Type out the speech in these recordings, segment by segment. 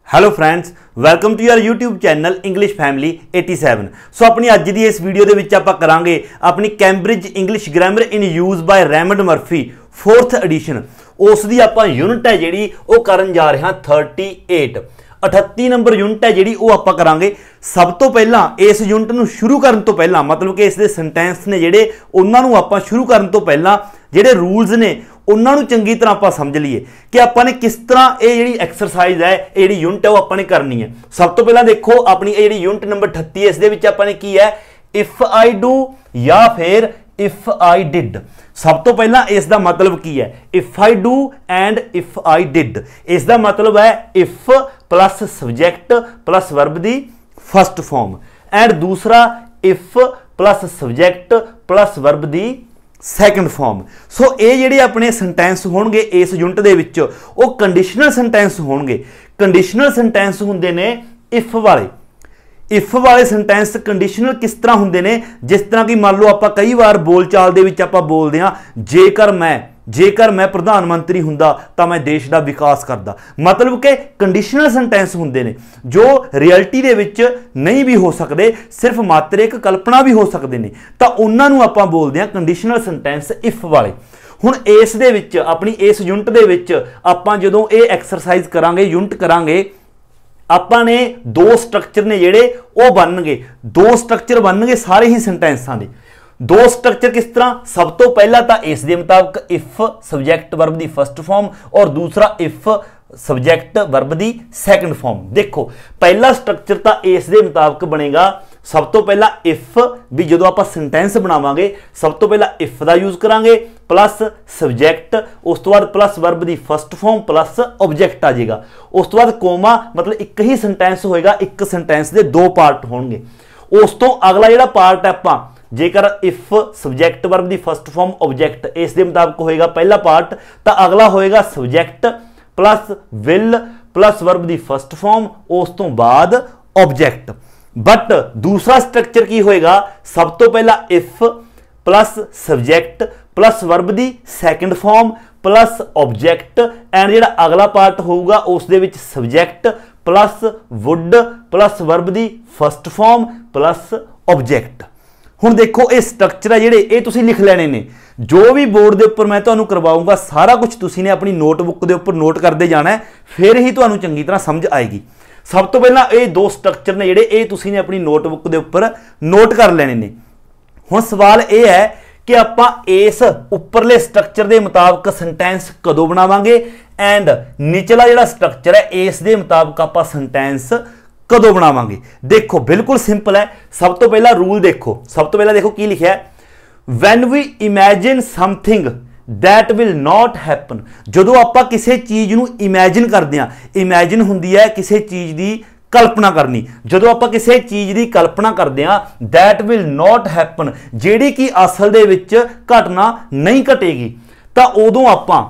Hello friends, welcome to your YouTube channel English family 87। सो अपनी अज की इस वीडियो के आप करांगे अपनी Cambridge English grammar in use by Raymond Murphy 4th edition. उसकी आप यूनिट है जी वो करन जा रहे हैं 38 नंबर यूनिट है जी वो आप करांगे। सब तो पहला इस यूनिट में शुरू करने तो पहला मतलब कि इसके सेंटेंस ने जेडे उन्होंने आप शुरू करने तो पहला जेडे रूल्स ने उन्होंने चंगी तरह आप समझ लीए कि आपने किस तरह ये जी एक्सरसाइज है ये यूनिट है वो आपने करनी है। सब तो पहला देखो अपनी ये जी यूनिट नंबर 38 इस आपने की है इफ आई डू या फिर इफ आई डिड। सब तो पहला इसका मतलब की है if I do and if I did. इसका मतलब है if plus subject plus verb the first form and दूसरा if plus subject plus verb the second form. So ये जिहड़े अपने सेंटेंस होणगे इस यूनिट दे विच वो कंडीशनल सेंटेंस होणगे। कंडीशनल सेंटेंस हुंदे ने इफ वाले सेंटेंस कंडीशनल किस तरह हुंदे ने, जिस तरह की मान लो आप कई बार बोलचाल दे विच आपां बोलदे हां जेकर मैं प्रधानमंत्री हुंदा तां मैं देश दा विकास करदा। मतलब कि कंडीशनल सेंटेंस हुंदे ने जो रियलिटी दे विच नहीं भी हो सकते, सिर्फ मात्र एक कल्पना भी हो सकते हैं, तां उन्हां नूं आपां बोलदे हां कंडीशनल सेंटेंस इफ वाले। हुण इस दे विच अपनी इस यूनिट दे विच आपां जदों ये एक्सरसाइज करांगे यूनिट करांगे आपां ने दो स्ट्रक्चर ने जेड़े वो बनणगे, दो स्ट्रक्चर बनणगे सारे ही सेंटेंसां दे। दो स्ट्रक्चर किस तरह, सब तो पहला तो इस दे मुताबिक if subject verb the first form और दूसरा if subject verb the second form. देखो पहला स्ट्रक्चर तो इस दे मुताबिक बनेगा सब तो पहला इफ भी जो आप सेंटेंस बनावांगे सब तो पहला इफ का यूज करांगे प्लस सब्जेक्ट उस तो बाद प्लस वर्ब दी फर्स्ट फॉर्म प्लस ऑब्जेक्ट आ जाएगा। उस तो बाद कोमा मतलब एक ही सेंटेंस होएगा, एक सेंटेंस के दो पार्ट होंगे। उस तो अगला जिहड़ा पार्ट है आपां जेकर if subject verb the first form object इस दे मुताबिक होएगा पहला पार्ट, तो अगला होएगा subject plus will plus verb the first form उस तो बाद ऑब्जेक्ट। बट दूसरा स्ट्रक्चर की होएगा सब तो पहला if plus subject plus verb the second form plus object and जिहड़ा अगला पार्ट होगा उस दे विच subject plus would plus verb the first form plus object. हुण देखो ये स्ट्रक्चर है जिहड़े ये तुसीं लिख लेने ने, जो भी बोर्ड के उपर मैं तुहानूं करवाऊंगा सारा कुछ तुसीं ने अपनी नोटबुक के उपर नोट करते जाना है, फिर ही तुहानूं चंगी तरह समझ आएगी। सब तो पहला ये दो स्ट्रक्चर ने जिहड़े ये तुसीं ने अपनी नोटबुक के उपर नोट कर लेने ने। हुण सवाल ये है कि आपां इस उपरले स्ट्रक्चर के मुताबिक सेंटेंस कदों बनावांगे एंड निचला जिहड़ा स्ट्रक्चर है इस दे मुताबिक आपां सेंटेंस कदों बनावांगे। देखो बिल्कुल सिंपल है। सब तो पहला रूल देखो, सब तो पहला देखो की लिखा है when we imagine something that will not happen. जदों आपां किसी चीज़ नूं इमेजिन करदे हां, इमेजिन हुंदी है किसी चीज़ की कल्पना करनी। जदों आपां किसी चीज़ की कल्पना करदे हां दैट विल नॉट हैपन जिहड़ी कि असल दे विच घटना नहीं घटेगी, तां उदों आपां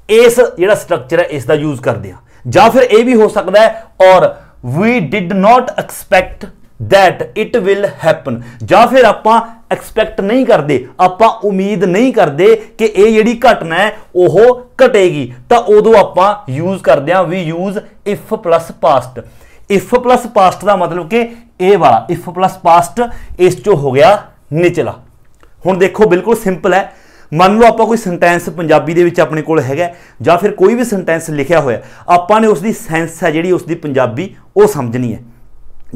इस जिहड़ा स्ट्रक्चर है इसका यूज करदे हां। जां फिर यह भी हो सकता है और we did not expect that it will happen, जां फिर आपां एक्सपैक्ट नहीं करते, आपां उम्मीद नहीं करते कि यह जिहड़ी घटना है वह घटेगी, तो उदों आपां यूज करते हैं we use if plus past. If plus past का मतलब कि ए वाला इफ प्लस पास्ट इस चो हो गया निचला। हुण देखो बिल्कुल सिंपल है। मान लो आप कोई सेंटेंस पंजाबी दे विच अपने कोल हैगा जां फिर कोई भी सेंटेंस लिखा होया, आपां ने उसकी सेंस है जिहड़ी उसकी पंजाबी वो समझनी है।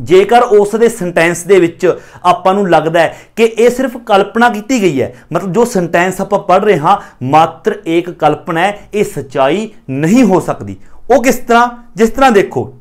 जेकर उस दे सेंटेंस दे विच आपां नूं लगदा है कि यह सिर्फ कल्पना की गई है, मतलब जो सेंटेंस आपां पढ़ रहे हाँ मात्र एक कल्पना है, ये सच्चाई नहीं हो सकती। वो किस तरह, जिस तरह देखो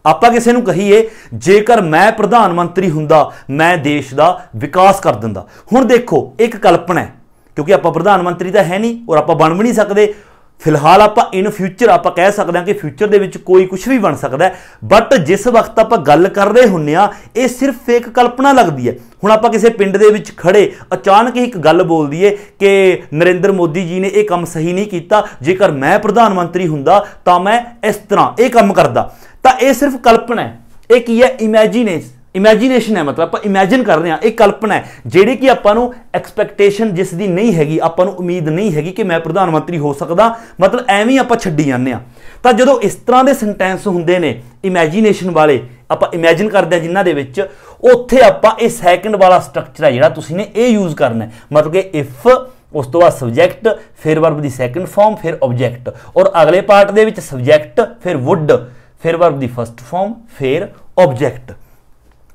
आपां किसी नूं कहीए जेकर मैं प्रधानमंत्री हुंदा मैं देश का विकास कर दिंदा। हुण देखो एक कल्पना है क्योंकि आप प्रधानमंत्री तो है नहीं और आप बन भी नहीं सकते। फिलहाल आप इन फ्यूचर आप कह सकते हैं कि फ्यूचर दे विच कोई कुछ भी बन सकता है, बट जिस वक्त आप गल कर रहे होंगे ये सिर्फ एक कल्पना लगती है। हुण आप किसी पिंड दे विच खड़े अचानक ही एक गल बोल दीए कि नरेंद्र मोदी जी ने यह काम सही नहीं किया, जेकर मैं प्रधानमंत्री हुंदा तां मैं इस तरह यह काम करदा, तां यह सिर्फ कल्पना है। एक की है ਇਮੈਜੀਨੇਸ਼ਨ ਹੈ, मतलब ਆਪਾਂ ਇਮੈਜਿਨ ਕਰ ਰਹੇ ਹਾਂ, ਇਹ ਕਲਪਨਾ ਹੈ ਜਿਹੜੀ ਕਿ ਆਪਾਂ ਨੂੰ ਐਕਸਪੈਕਟੇਸ਼ਨ ਜਿਸ ਦੀ ਨਹੀਂ ਹੈਗੀ, ਆਪਾਂ ਨੂੰ ਉਮੀਦ ਨਹੀਂ ਹੈਗੀ ਕਿ ਮੈਂ ਪ੍ਰਧਾਨ ਮੰਤਰੀ ਹੋ ਸਕਦਾ, मतलब ਐਵੇਂ ਹੀ ਆਪਾਂ ਛੱਡੀ ਜਾਂਦੇ ਹਾਂ। ਤਾਂ ਜਦੋਂ ਇਸ ਤਰ੍ਹਾਂ ਦੇ ਸੈਂਟੈਂਸ ਹੁੰਦੇ ਨੇ ਇਮੈਜੀਨੇਸ਼ਨ ਵਾਲੇ, ਆਪਾਂ ਇਮੈਜਿਨ ਕਰਦੇ ਹਾਂ ਜਿਨ੍ਹਾਂ ਦੇ ਵਿੱਚ, ਉੱਥੇ ਆਪਾਂ ਇਹ ਸੈਕਿੰਡ ਵਾਲਾ ਸਟਰਕਚਰ ਹੈ ਜਿਹੜਾ ਤੁਸੀਂ ਨੇ ਇਹ ਯੂਜ਼ ਕਰਨਾ ਹੈ, मतलब कि इफ, उस तो बाद सब्जैक्ट, फिर वर्ब की सैकेंड फॉर्म, फिर ऑब्जैक्ट, और अगले पार्ट दे विच सब्जैक्ट, फिर वुड, फिर वर्ब की फर्स्ट फॉर्म, फिर ऑब्जैक्ट।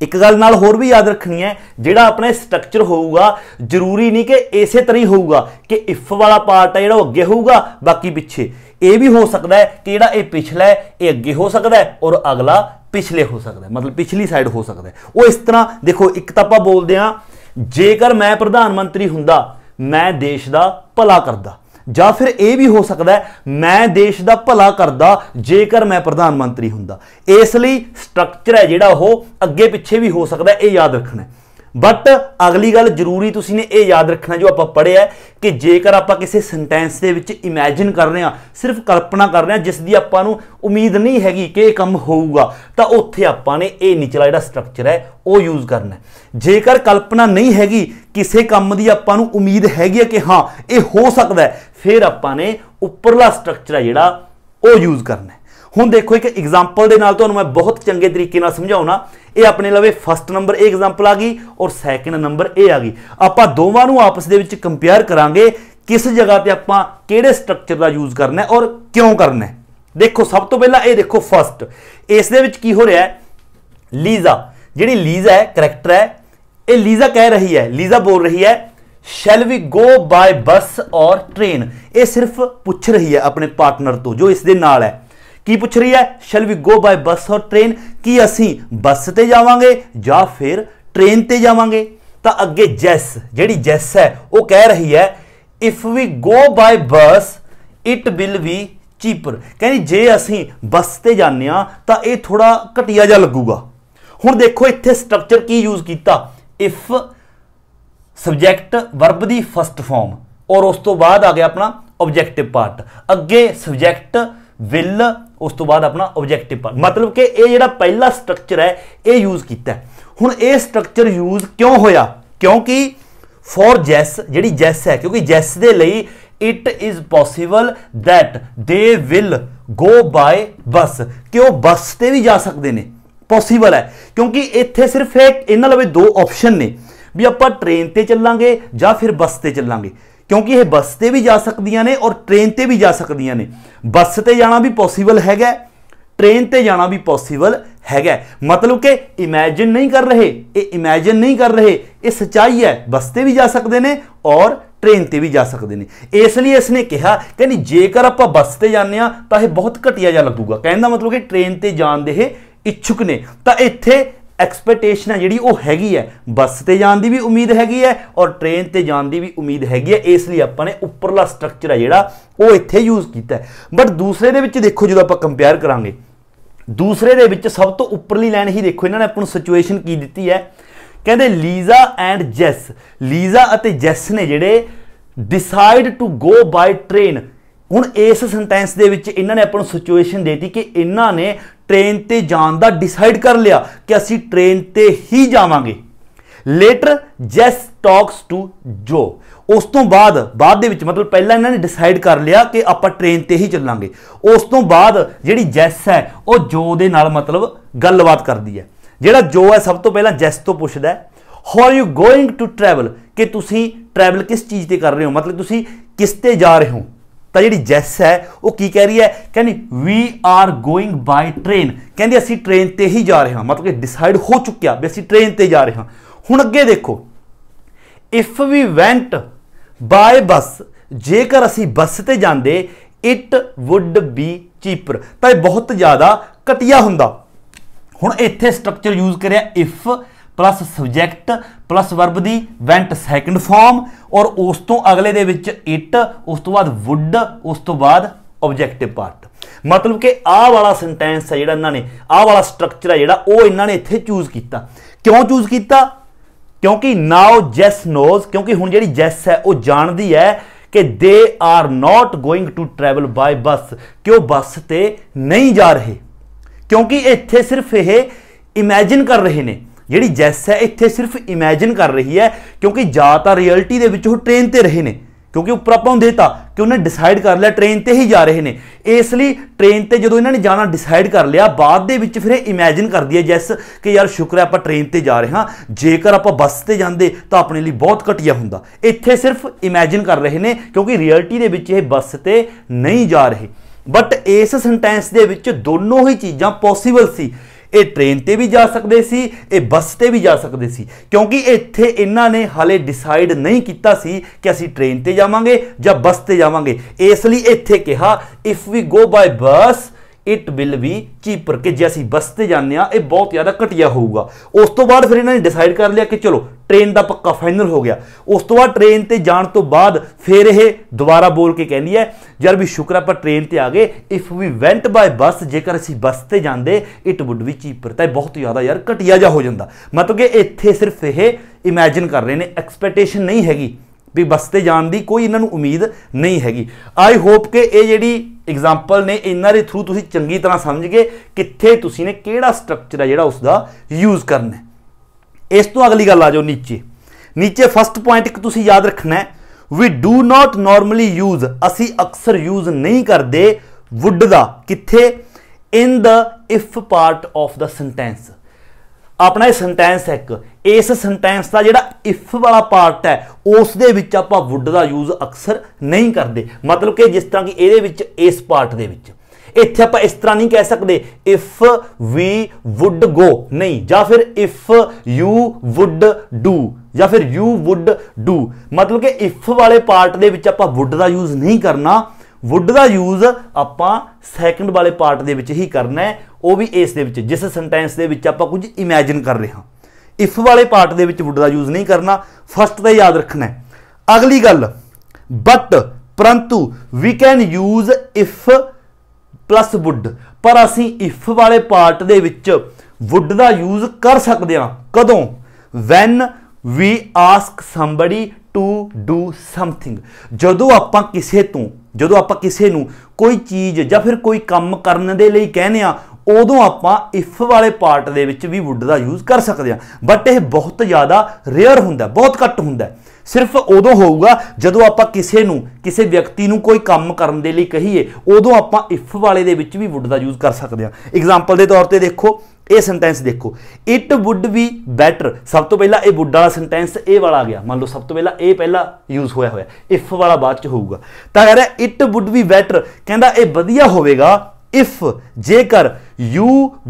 एक गल नाल होर भी याद रखनी है, जिहड़ा अपना स्ट्रक्चर होगा जरूरी नहीं कि इसे तरह ही होगा कि इफ वाला पार्ट है जिहड़ा अगे होगा बाकी पिछे, ये भी हो सकता है कि जिहड़ा ये पिछला है ये अगे हो सकता है और अगला पिछले हो सकता है, मतलब पिछली साइड हो सकता है। वो इस तरह देखो, एक तो आप बोलते हैं जेकर मैं प्रधानमंत्री हुंदा मैं देश दा भला करदा, ਜਾਂ ਫਿਰ ਇਹ ਵੀ ਹੋ ਸਕਦਾ ਹੈ ਮੈਂ ਦੇਸ਼ ਦਾ ਭਲਾ ਕਰਦਾ ਜੇਕਰ ਮੈਂ ਪ੍ਰਧਾਨ ਮੰਤਰੀ ਹੁੰਦਾ। ਇਸ ਲਈ ਸਟਰਕਚਰ ਹੈ ਜਿਹੜਾ ਉਹ ਅੱਗੇ ਪਿੱਛੇ ਵੀ ਹੋ ਸਕਦਾ, ਇਹ ਯਾਦ ਰੱਖਣਾ। बट अगली गल जरूरी तुसी ने यह याद रखना जो आप पढ़िया कि जेकर आप किसी सेंटेंस के विच इमैजिन कर रहे हैं, सिर्फ कल्पना कर रहे हैं जिसकी आपां नूं उम्मीद नहीं हैगी कि यह काम होऊगा, तो उत्थे आपां ने यह निचला जिहड़ा स्ट्रक्चर है वो यूज़ करना है। जेकर कल्पना नहीं हैगी, किसी काम की आपां नूं उम्मीद हैगी है कि हाँ ये हो सकता है, फिर आपां ने उपरला स्ट्रक्चर है जिहड़ा वो यूज़ करना है। हुण देखो एक एग्जाम्पल के नाल तुहानूं मैं बहुत चंगे तरीके नाल समझाउणा। ये अपने लवे फर्स्ट नंबर ये एग्जाम्पल आ गई और सैकेंड नंबर ये आ गई। आपां दोवां नूं आपस दे विच कंपेयर करांगे किस जगह ते आपां किहड़े स्ट्रक्चर का यूज़ करना है और क्यों करना है। देखो सब तो पहला ये देखो फर्स्ट, इस दे विच की हो रहा है, लीजा जिहड़ी लीजा है करैक्टर है, ये लीजा कह रही है, लीजा बोल रही है शैल वी गो बाय बस और ट्रेन। ये सिर्फ पूछ रही है अपने पार्टनर तो जो इस दे नाल है, की पूछ रही है शैल वी गो बाय बस और ट्रेन, कि असी बस ते जावांगे या फिर ट्रेन ते जावांगे। तो अगे जैस जिहड़ी जैस है वो कह रही है इफ वी गो बाय बस इट विल बी चीपर, कहनी जे असी बस ते जाने तो ये थोड़ा घटिया जा लगूगा। हुण देखो इत्थे स्ट्रक्चर की यूज़ किया, if subject verb the first form और उस तो बाद आ गया अपना ऑब्जेक्टिव पार्ट, अगे सब्जैक्ट विल उस तो बाद अपना ऑब्जेक्टिव पार्ट, मतलब कि ये जिहड़ा पहला स्ट्रक्चर है ये यूज़ किया। हुण ये स्ट्रक्चर यूज़ क्यों होया, क्योंकि फॉर जैस जिहड़ी जैस है, क्योंकि जैस दे लई it is possible that they will go by bus, कि वो बस ते भी जा सकते हैं, पॉसिबल है। क्योंकि इत्थे सिर्फ एक इन्हां लवे दो ऑप्शन ने भी आपां ट्रेन ते चलांगे या फिर बस ते चलांगे, क्योंकि ये बस ते भी जा सकदियां ने और ट्रेन ते भी जा सकदियां ने। बस ते जाना भी पॉसिबल हैगा, ट्रेन ते जाना भी पॉसिबल हैगा, मतलब कि इमेजिन नहीं कर रहे, ये इमेजिन नहीं कर रहे, ये सच्चाई है, बस ते भी जा सकते हैं और ट्रेन ते भी जा सकते हैं। इसलिए इसने कहा कि जेकर आप बस ते जाने तो यह बहुत घटिया जा लगूगा, कहने का मतलब कि ट्रेन ते जान दे इच्छुक ने। तो इत्थे एक्सपेक्टेशन है जिहड़ी वो हैगी है, बस ते जान दी भी उम्मीद हैगी है और ट्रेन ते जान दी भी उम्मीद हैगी है, इसलिए आपां ने उपरला स्ट्रक्चर है जिहड़ा वो इत्थे यूज़ कीता है। बट दूसरे दे विच देखो जो आपां कंपेयर करांगे, दूसरे दे विच सब तो उपरली लाइन ही देखो, इन्होंने आपां नूं सिचुएशन की दित्ती है, कहंदे लीजा एंड जैस, लीजा अते जैस ने जिहड़े decide to go by train. हुण इस सेंटेंस दे विच इन्हां ने आपां नूं सिचुएशन देती कि इन्हां ने ट्रेन ते जान दा डिसाइड कर लिया कि असी ट्रेन ते ही जावांगे। लेटर जैस टॉक्स टू जो, उस तो बाद दे विच मतलब पहला इन्हां ने डिसाइड कर लिया कि आपां ट्रेन ते ही चलांगे, उस तो बाद जिहड़ी जैस है वो जो दे नाल मतलब गलबात करदी है। जिहड़ा जो है सब तो पहला जैस तो पुछदा है how are you going to travel, कि तुसी ट्रैवल किस चीज़ ते कर रहे हो, मतलब तुसी किस ते जा रहे हो। तो जी जैस है वो की कह रही है, कहनी we are going by train, कहती असी ट्रेन ते ही जा रहे हैं, मतलब कि डिसाइड हो चुकिया भी असी ट्रेन ते जा रहे हैं। हुण अगे देखो if we went by bus, जेकर असी बस ते जांदे इट वुड बी चीपर, तो यह बहुत ज़्यादा घटिया हुंदा। हुण इत्थे स्ट्रक्चर यूज़ करिया if plus subject plus verb the went second form और उस तो अगले दे विच इट, उस तो बाद वुड, उस तो बाद ऑब्जेक्टिव पार्ट, मतलब कि आ वाला सेंटेंस है जिहड़ा इन्हां ने, आ वाला स्ट्रक्चर है जिहड़ा वो इन्हां ने इत्थे चूज किया। क्यों चूज किया, क्योंकि नाउ जैस नोज, क्योंकि हुण जिहड़ी जैस है वो जानदी है कि they are not going to travel by bus, कि वो बस ते नहीं जा रहे, क्योंकि इत्थे सिर्फ ये इमैजिन कर रहे हैं, ਜਿਹੜੀ ਜੈਸ ਹੈ ਇੱਥੇ ਸਿਰਫ ਇਮੈजिन कर रही है, क्योंकि जा तो रियलिटी ਦੇ ਵਿੱਚ ਉਹ ट्रेन ਤੇ ਰਹੇ ਨੇ, क्योंकि ਉੱਪਰ ਆਪਾਂ ਨੂੰ देता कि उन्हें डिसाइड कर लिया ट्रेन ते ही जा रहे हैं, इसलिए ट्रेन ते जो इन्होंने जाना डिसाइड कर लिया, बाद दे विच फिर इमैजिन कर दिया जैस कि यार शुक्र है आप ट्रेन ते जा रहे हाँ, जेकर आप बस ते जाते तो अपने लिए बहुत घटिया हुंदा। इत्थे सिर्फ इमैजिन कर रहे हैं क्योंकि रियलिटी दे विच ये बस ते नहीं जा रहे। बट इस सेंटेंस दे विच दोनों ही चीज़ां पॉसिबल सी, ये ट्रेन ते भी जा सकते सी, ये बस ते भी जा सकते सी, क्योंकि इत्थे इन्हां ने हाले डिसाइड नहीं किया सी कि असीं ट्रेन ते जावांगे या बस ते जावांगे, इसलिए इत्थे कहा इफ वी गो बाय बस इट विल बी चीपर, कि जे असीं बस ते जाने ये बहुत ज़्यादा घटिया होगा। उस तो बाद फिर इन्होंने डिसाइड कर लिया कि चलो ट्रेन का पक्का फाइनल हो गया। उस तो बाद ट्रेन ते जाण तो बाद फिर ये दोबारा बोल के कहनी है यार भी शुक्र आप ट्रेन ते आ गए, if we went by bus, जेकर असीं बस ते जांदे इट वुड बी चीपर, तो बहुत ज़्यादा यार घटिया जा हो जाता। मतलब कि इत्थे सिर्फ ये इमैजिन कर रहे हैं, एक्सपैक्टेशन नहीं हैगी भी बस ते जाण दी कोई इन्हां नूं उम्मीद नहीं हैगी। आई होप कि ये जिहड़ी एग्जाम्पल ने इन्हां दे थ्रू तुसीं चंगी तरह समझ गए कित्थे तुसीं ने किहड़ा स्ट्रक्चर है जिहड़ा उसका यूज़ करना है। इस तो अगली गल आ जाओ नीचे। नीचे फस्ट पॉइंट एक तुसीं याद रखना है, we do not normally use, असीं अक्सर यूज़ नहीं करते वुड दा, कित्थे in the if part of the sentence. अपना सेंटेंस है एक, इस सेंटेंस का जिहड़ा इफ वाला पार्ट है उस दे विच आपां वुड का यूज़ अक्सर नहीं करते। मतलब कि जिस तरह कि ये इस पार्ट दे विच इत्थे आपां इस तरह नहीं कह सकते इफ वी वुड गो, नहीं, या फिर इफ यू वुड डू, या फिर यू वुड डू। मतलब कि इफ वाले पार्ट दे विच आपां वुड का यूज़ नहीं करना, वुड का यूज़ आपां सैकंड वाले पार्ट दे विच ही करना है, वो भी इस दे विच जिस सेंटेंस दे विच आपां कुछ इमैजिन कर रहे हाँ। इफ वाले पार्ट दे विच वुड का यूज़ नहीं करना, फस्ट तो याद रखना है। अगली गल, बट परंतु we can use if plus would, पर असीं इफ वाले पार्ट दे विच वुड का यूज़ कर सकते हैं कदों, when we ask somebody to do something, जदों आपां किसे तो, जदों आपां किसे नूं कोई चीज़ या फिर कोई काम करने दे लई कहने आ, उदों आपां इफ वाले पार्ट दे विच भी वुड का यूज़ कर सकते हैं। बट यह बहुत ज़्यादा रेयर हुंदा, बहुत घट हुंदा, सिर्फ उदों होऊगा जदों आपां किसे नूं, किसी व्यक्ति नूं कोई काम करने दे लई कहीए, उदों आपां इफ वाले दे विच भी वुड का यूज़ कर सकते हैं। एग्जाम्पल के तौर पर देखो, ये सेंटेंस देखो, इट वुड बी बैटर, सब तो पहला ये वुड वाला सेंटेंस ए वाला आ गया, मान लो सब तो पहला ए पहला यूज़ होया होया, इफ वाला बाद च होऊगा, तां कह रहा इट वुड बी बैटर, कहंदा ये वधिया होवेगा इफ जेकर you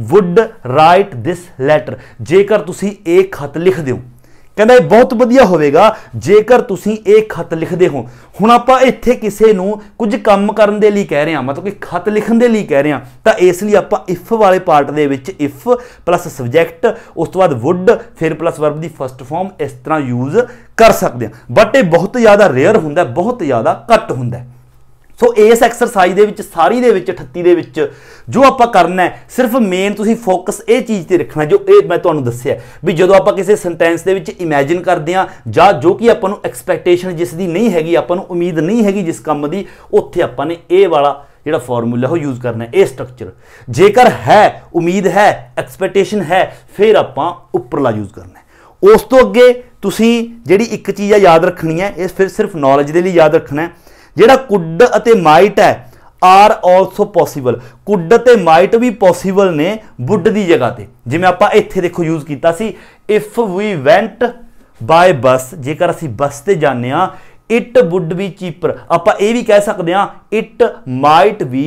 would write this letter, जेकर तुसी एक खत लिख दिओ, कहंदा बहुत वधिया होवेगा जेकर तुसी एक खत लिखते हो। हुण आपां इत्थे किसे नूं कुछ काम करन दे लई कह रहे हैं, मतलब कि खत लिखण दे लई कह रहे हैं, तां इसलिए आपां इफ वाले पार्ट दे विच इफ प्लस सब्जैक्ट उस तो बाद वुड फिर प्लस वर्ब दी फर्स्ट फॉर्म इस तरह यूज़ कर सकते हैं। बट ये बहुत ज़्यादा रेयर हुंदा, बहुत ज़्यादा घट हुंदा। सो इस एक्सरसाइज दे विच सारी दे विच 38 दे विच जो आपां करना है, सिर्फ मेन तुसीं फोकस ये चीज़ ते रखना जो ये मैं तुहानूं दस्सिआ भी जदों आपां किसी सेंटेंस दे विच इमैजिन करदे हां जां जो कि आपां नूं एक्सपैक्टेशन जिस दी नहीं हैगी, आपां नूं उम्मीद नहीं हैगी जिस काम दी, उत्थे आपां ने ये वाला जिहड़ा फॉर्मूला हो यूज़ करना है, ये स्ट्रक्चर। जेकर है उम्मीद है एक्सपैक्टेशन है फिर आपां उपरला यूज़ करना है। उस तो अगे तुसीं जिहड़ी एक चीज़ याद रखनी है, ये फिर सिर्फ नॉलेज दे लई याद रखना है, जिहड़ा कुड अते माइट है आर ऑल्सो पॉसीबल, कुड अते माइट भी पॉसीबल ने वुड की जगह पर। जिवें आपां इत्थे देखो यूज़ कीता सी if we went by bus, जेकर असीं बस ते जाने आ इट वुड बी चीपर, आपां ये भी कह सकते हैं इट माइट बी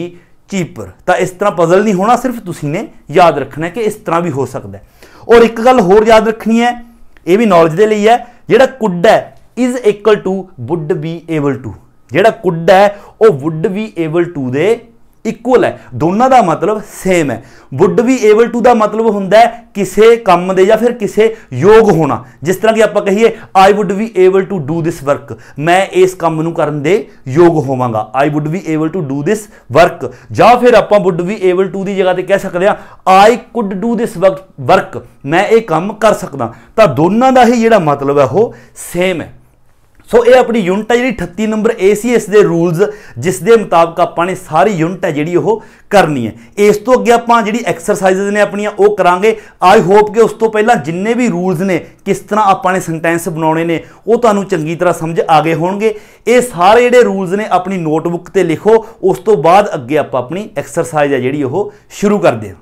चीपर। तो इस तरह पजल नहीं होना, सिर्फ तुसीं ने याद रखना है कि इस तरह भी हो सकता है। और एक गल होर याद रखनी है, ये भी नॉलेज दे लई है, जिहड़ा कुड है is equal to would be able to, जिहड़ा कुड है वो वुड बी एबल टू दे इक्वल है, दोनों का मतलब सेम है। वुड बी एबल टू का मतलब हुंदा है किसी काम दे या फिर किसी योग होना, जिस तरह कि आप कहिए I would be able to do this work, मैं इस काम नूं करन दे योग होवांगा, I would be able to do this work. या फिर आप वुड बी एबल टू की जगह पर कह सकते हैं I could do this work, मैं ये काम कर सकदा। तो दोनों का ही जिहड़ा मतलब है वो सेम है। सो ये अपनी यूनिट है जी 38 नंबर ACS के रूल्स जिस दे मुताबिक आपने सारी यूनिट है जी करनी है। इस तो अगे आप जी एक्सरसाइजेज ने अपन वो करांगे। आई होप कि उस तो पहला जिन्ने भी रूल्स ने किस तरह आपने सेंटेंस बनाने ने वो तुहानू चंगी तरह समझ आ गए होंगे। ये सारे जो रूल्स ने अपनी नोटबुक ते लिखो, उस तो बाद अगे आप अपनी एक्सरसाइज है जी शुरू करते हैं।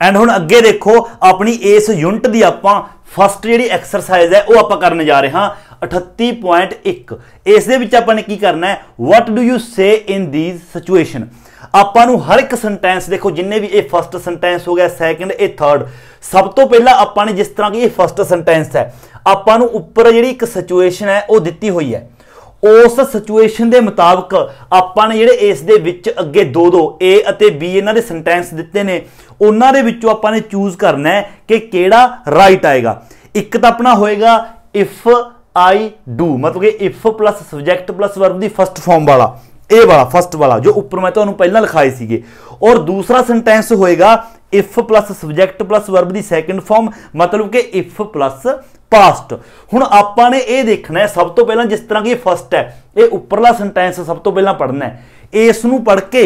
एंड हुण अगे देखो अपनी इस यूनिट की आप फस्ट जी एक्सरसाइज है वो आप करने जा रहे हैं 38.1। इस आपने की करना है, वट डू यू से इन दीज सिचुएशन। आपू हर एक सेंटेंस देखो जिन्हें भी ये फस्ट सेंटेंस हो गया, सैकेंड, ये थर्ड, सब तो पहला आपने जिस तरह की ये फस्ट सेंटेंस है आपू उपर जी एक सिचुएशन है वो दी हुई है। उस सिचुएशन के मुताबिक आपने जेडे इस दे विच अगे दो दो ए अते बी इन्हां दे सेंटेंस दिते ने उन्हां दे विचों आपने चूज करना है कि केड़ा राइट आएगा। एक तो अपना होएगा इफ आई डू, मतलब कि if plus subject plus verb की फस्ट फॉर्म वाला, ए वाला फस्ट वाला जो ऊपर मैं तुहानू पहला लिखाए सीगे। और दूसरा सेंटेंस होएगा if plus subject plus verb की सैकेंड फॉर्म, मतलब कि इफ प्लस पास्ट। हुण आपने ये देखना है सब तो पहला जिस तरह की फस्ट है ये उपरला सेंटेंस सब तो पहला पढ़ना है। इसनू पढ़ के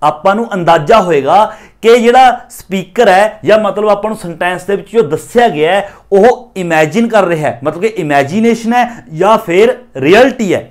आपां अंदाजा होएगा कि जिहड़ा स्पीकर है या मतलब आपां सेंटेंस दे विच जो दस्सिया गया है वह इमेजिन कर रहा है, मतलब कि इमेजिनेशन है या फिर रियलिटी है।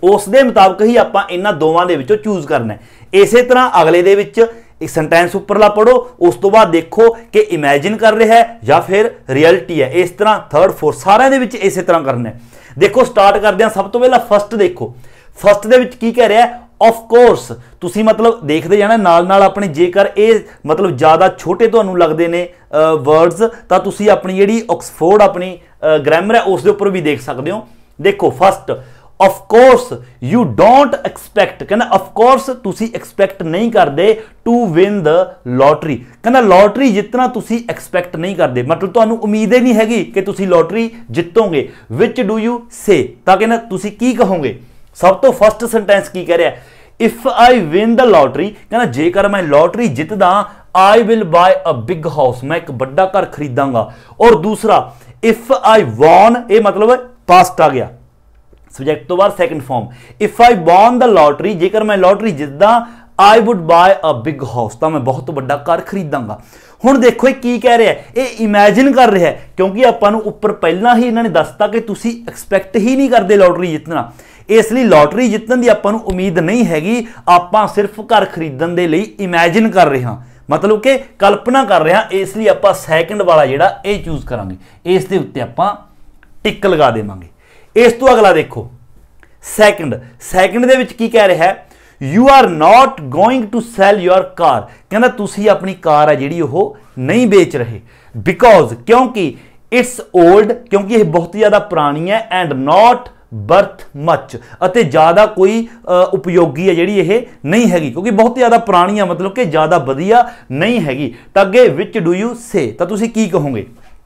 उस दे मुताबिक ही आपां इन्हां दोवां दे विचों चूज करना है। इसे तरह अगले दे विच एक सेंटेंस उपरला पढ़ो, उस तो बाद देखो कि इमेजिन कर रहा है या फिर रियलिटी है। इस तरह थर्ड फोर्थ सारे दे विच इसे तरह करना है। देखो स्टार्ट करते हैं, सब तो पहला फस्ट देखो, फस्ट दे विच की कह रहा है ऑफ कोर्स। तुसी मतलब देखते जाना नाल नाल अपने, जेकर ये मतलब ज़्यादा छोटे तुहानू लगते ने वर्ड्स तो तुसी अपनी जिहड़ी ऑक्सफोर्ड अपनी ग्रामर है उस दे उपर भी देख सकते हो। देखो first of course you don't expect, कहना ऑफ कोर्स तुसी एक्सपैक्ट नहीं करते टू विन द लॉटरी, कहना लॉटरी जितना तुसी एक्सपैक्ट नहीं करते, मतलब तुहानू उम्मीद ही नहीं हैगी कि तुसी लॉटरी जितोगे। विच डू यू से, तां कहना तुसी की कहोगे। सब तो फस्ट सेंटेंस की कह रहा है if I win the lottery, कहना जेकर मैं लॉटरी जितदा I will buy a big house, मैं एक बड़ा घर खरीदांगा। और दूसरा इफ आई वॉन, ये मतलब पास्ट आ गया सब्जेक्ट तो बाद second form, if I won the lottery, जेकर मैं लॉटरी जितदा I would buy a big house, तो मैं बहुत बड़ा घर खरीदांगा। हुण देखो की कह रहा है, ये इमेजिन कर रहा है क्योंकि आपां उपर पहला ही इन्होंने दसता कि तुसी एक्सपैक्ट ही नहीं करते लॉटरी जितना, इसलिए लॉटरी जितन की आपां उम्मीद नहीं हैगी, आपां सिर्फ घर खरीदण दे लई इमेजिन कर रहे हैं, मतलब कि कल्पना कर रहे हैं। इसलिए आपां सैकेंड वाला जिहड़ा ये चूज करांगे, इस दे उत्ते आपां टिक लगा देवांगे। इस तो अगला देखो सैकेंड, सैकेंड दे विच की कह रहा है you are not going to sell your car, कहना तुसी अपनी कार है जिहड़ी ओह नहीं बेच रहे, बिकॉज क्योंकि इट्स ओल्ड, क्योंकि यह बहुत ज्यादा पुरानी है, एंड नॉट बर्थ मच, अते ज्यादा कोई उपयोगी है जिहड़ी यह नहीं हैगी, क्योंकि बहुत ज्यादा पुरानी है मतलब कि ज्यादा वधिया नहीं हैगी। तो अगे विच डू यू से, तो तुसी की कहोगे।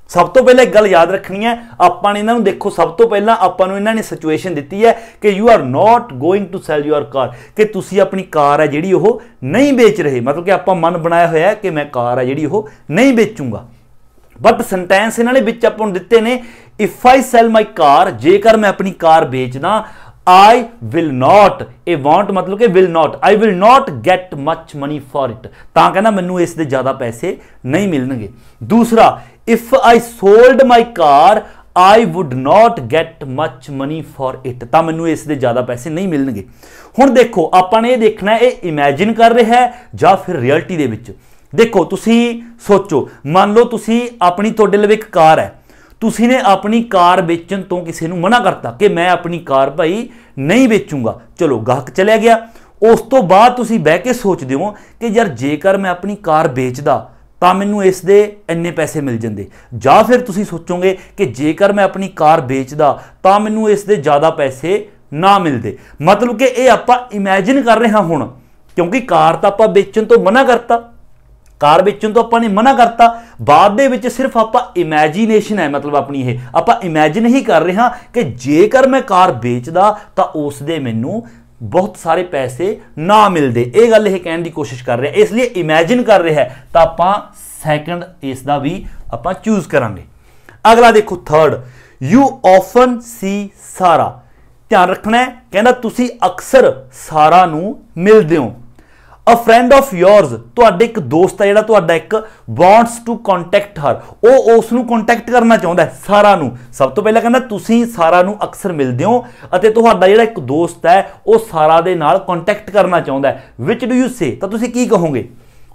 सब तो पहले एक गल याद रखनी है, आपने इन्होंने देखो सब तो पहला आपने इन्होंने सिचुएशन दी है कि you are not going to sell your car, कि तुसी अपनी कार है जिहड़ी ओह नहीं बेच रहे, मतलब कि आप मन बनाया होया है कि मैं कार है जिहड़ी ओह नहीं बेचूंगा। बट सेंटेंस इन्होंने विच आपां दिते ने if I sell my car, जेकर मैं अपनी कार बेचदा, I will not, I won't मतलब कि will not, I will not get much money for it, तां कहना मैनू इसके ज्यादा पैसे नहीं मिलणगे। दूसरा if I sold my car I would not get much money for it, तां मैनू इसके ज्यादा पैसे नहीं मिलणगे। हुण देखो आपने ये देखना है ये इमेजिन कर रहा है या फिर रियलिटी दे विच। देखो तुसी सोचो, मान लो तुसी अपनी तुहाडे लवे एक कार है, तुसी ने अपनी कार बेचण तो किसी नूं मना करता कि मैं अपनी कार भाई नहीं बेचूंगा, चलो गाहक चलिया गया। उस तो बाद तुसी बह के सोचदे हो कि यार जेकर मैं अपनी कार बेचदा तां मैनूं इस दे इन्ने पैसे मिल जांदे, जां फिर तुसी सोचोगे कि जेकर मैं अपनी कार बेचदा तां मैनूं इस दे ज़्यादा पैसे ना मिलते, मतलब कि ये आपां इमेजिन कर रहे हैं हुण, क्योंकि कार तां आपां बेचण तो मना करता, कार बेचण तो आपां ने मना करता, बाद दे विच सिर्फ आपां इमेजिनेशन है, मतलब अपनी ये आपां इमेजिन ही कर रहे हैं कि जेकर मैं कार बेचदा तां उस दे मैनूं बहुत सारे पैसे ना मिलते, ये गल ये कहने की कोशिश कर रहे हैं, इसलिए इमेजिन कर रहे हैं। तो आप सैकेंड इसका भी आप चूज करांगे। अगला देखो थर्ड, यू ऑफन सी सारा, ध्यान रखना है, कहना तुसी अक्सर सारा नू मिलदे हो। अ फ्रेंड ऑफ योर्स, तुहाडे एक दोस्त है जिहड़ा तुहाडा एक वांट्स टू कॉन्टैक्ट हर, वो उस नू कॉन्टैक्ट करना चाहुंदा है सारा नू। सब तो पहला कहना तुसी सारा नू अक्सर मिलदे हो अते तुहाडा जिहड़ा एक दोस्त है वो सारा दे नाल कॉन्टैक्ट करना चाहुंदा है। विच डू यू से, तो तुसी की कहोगे?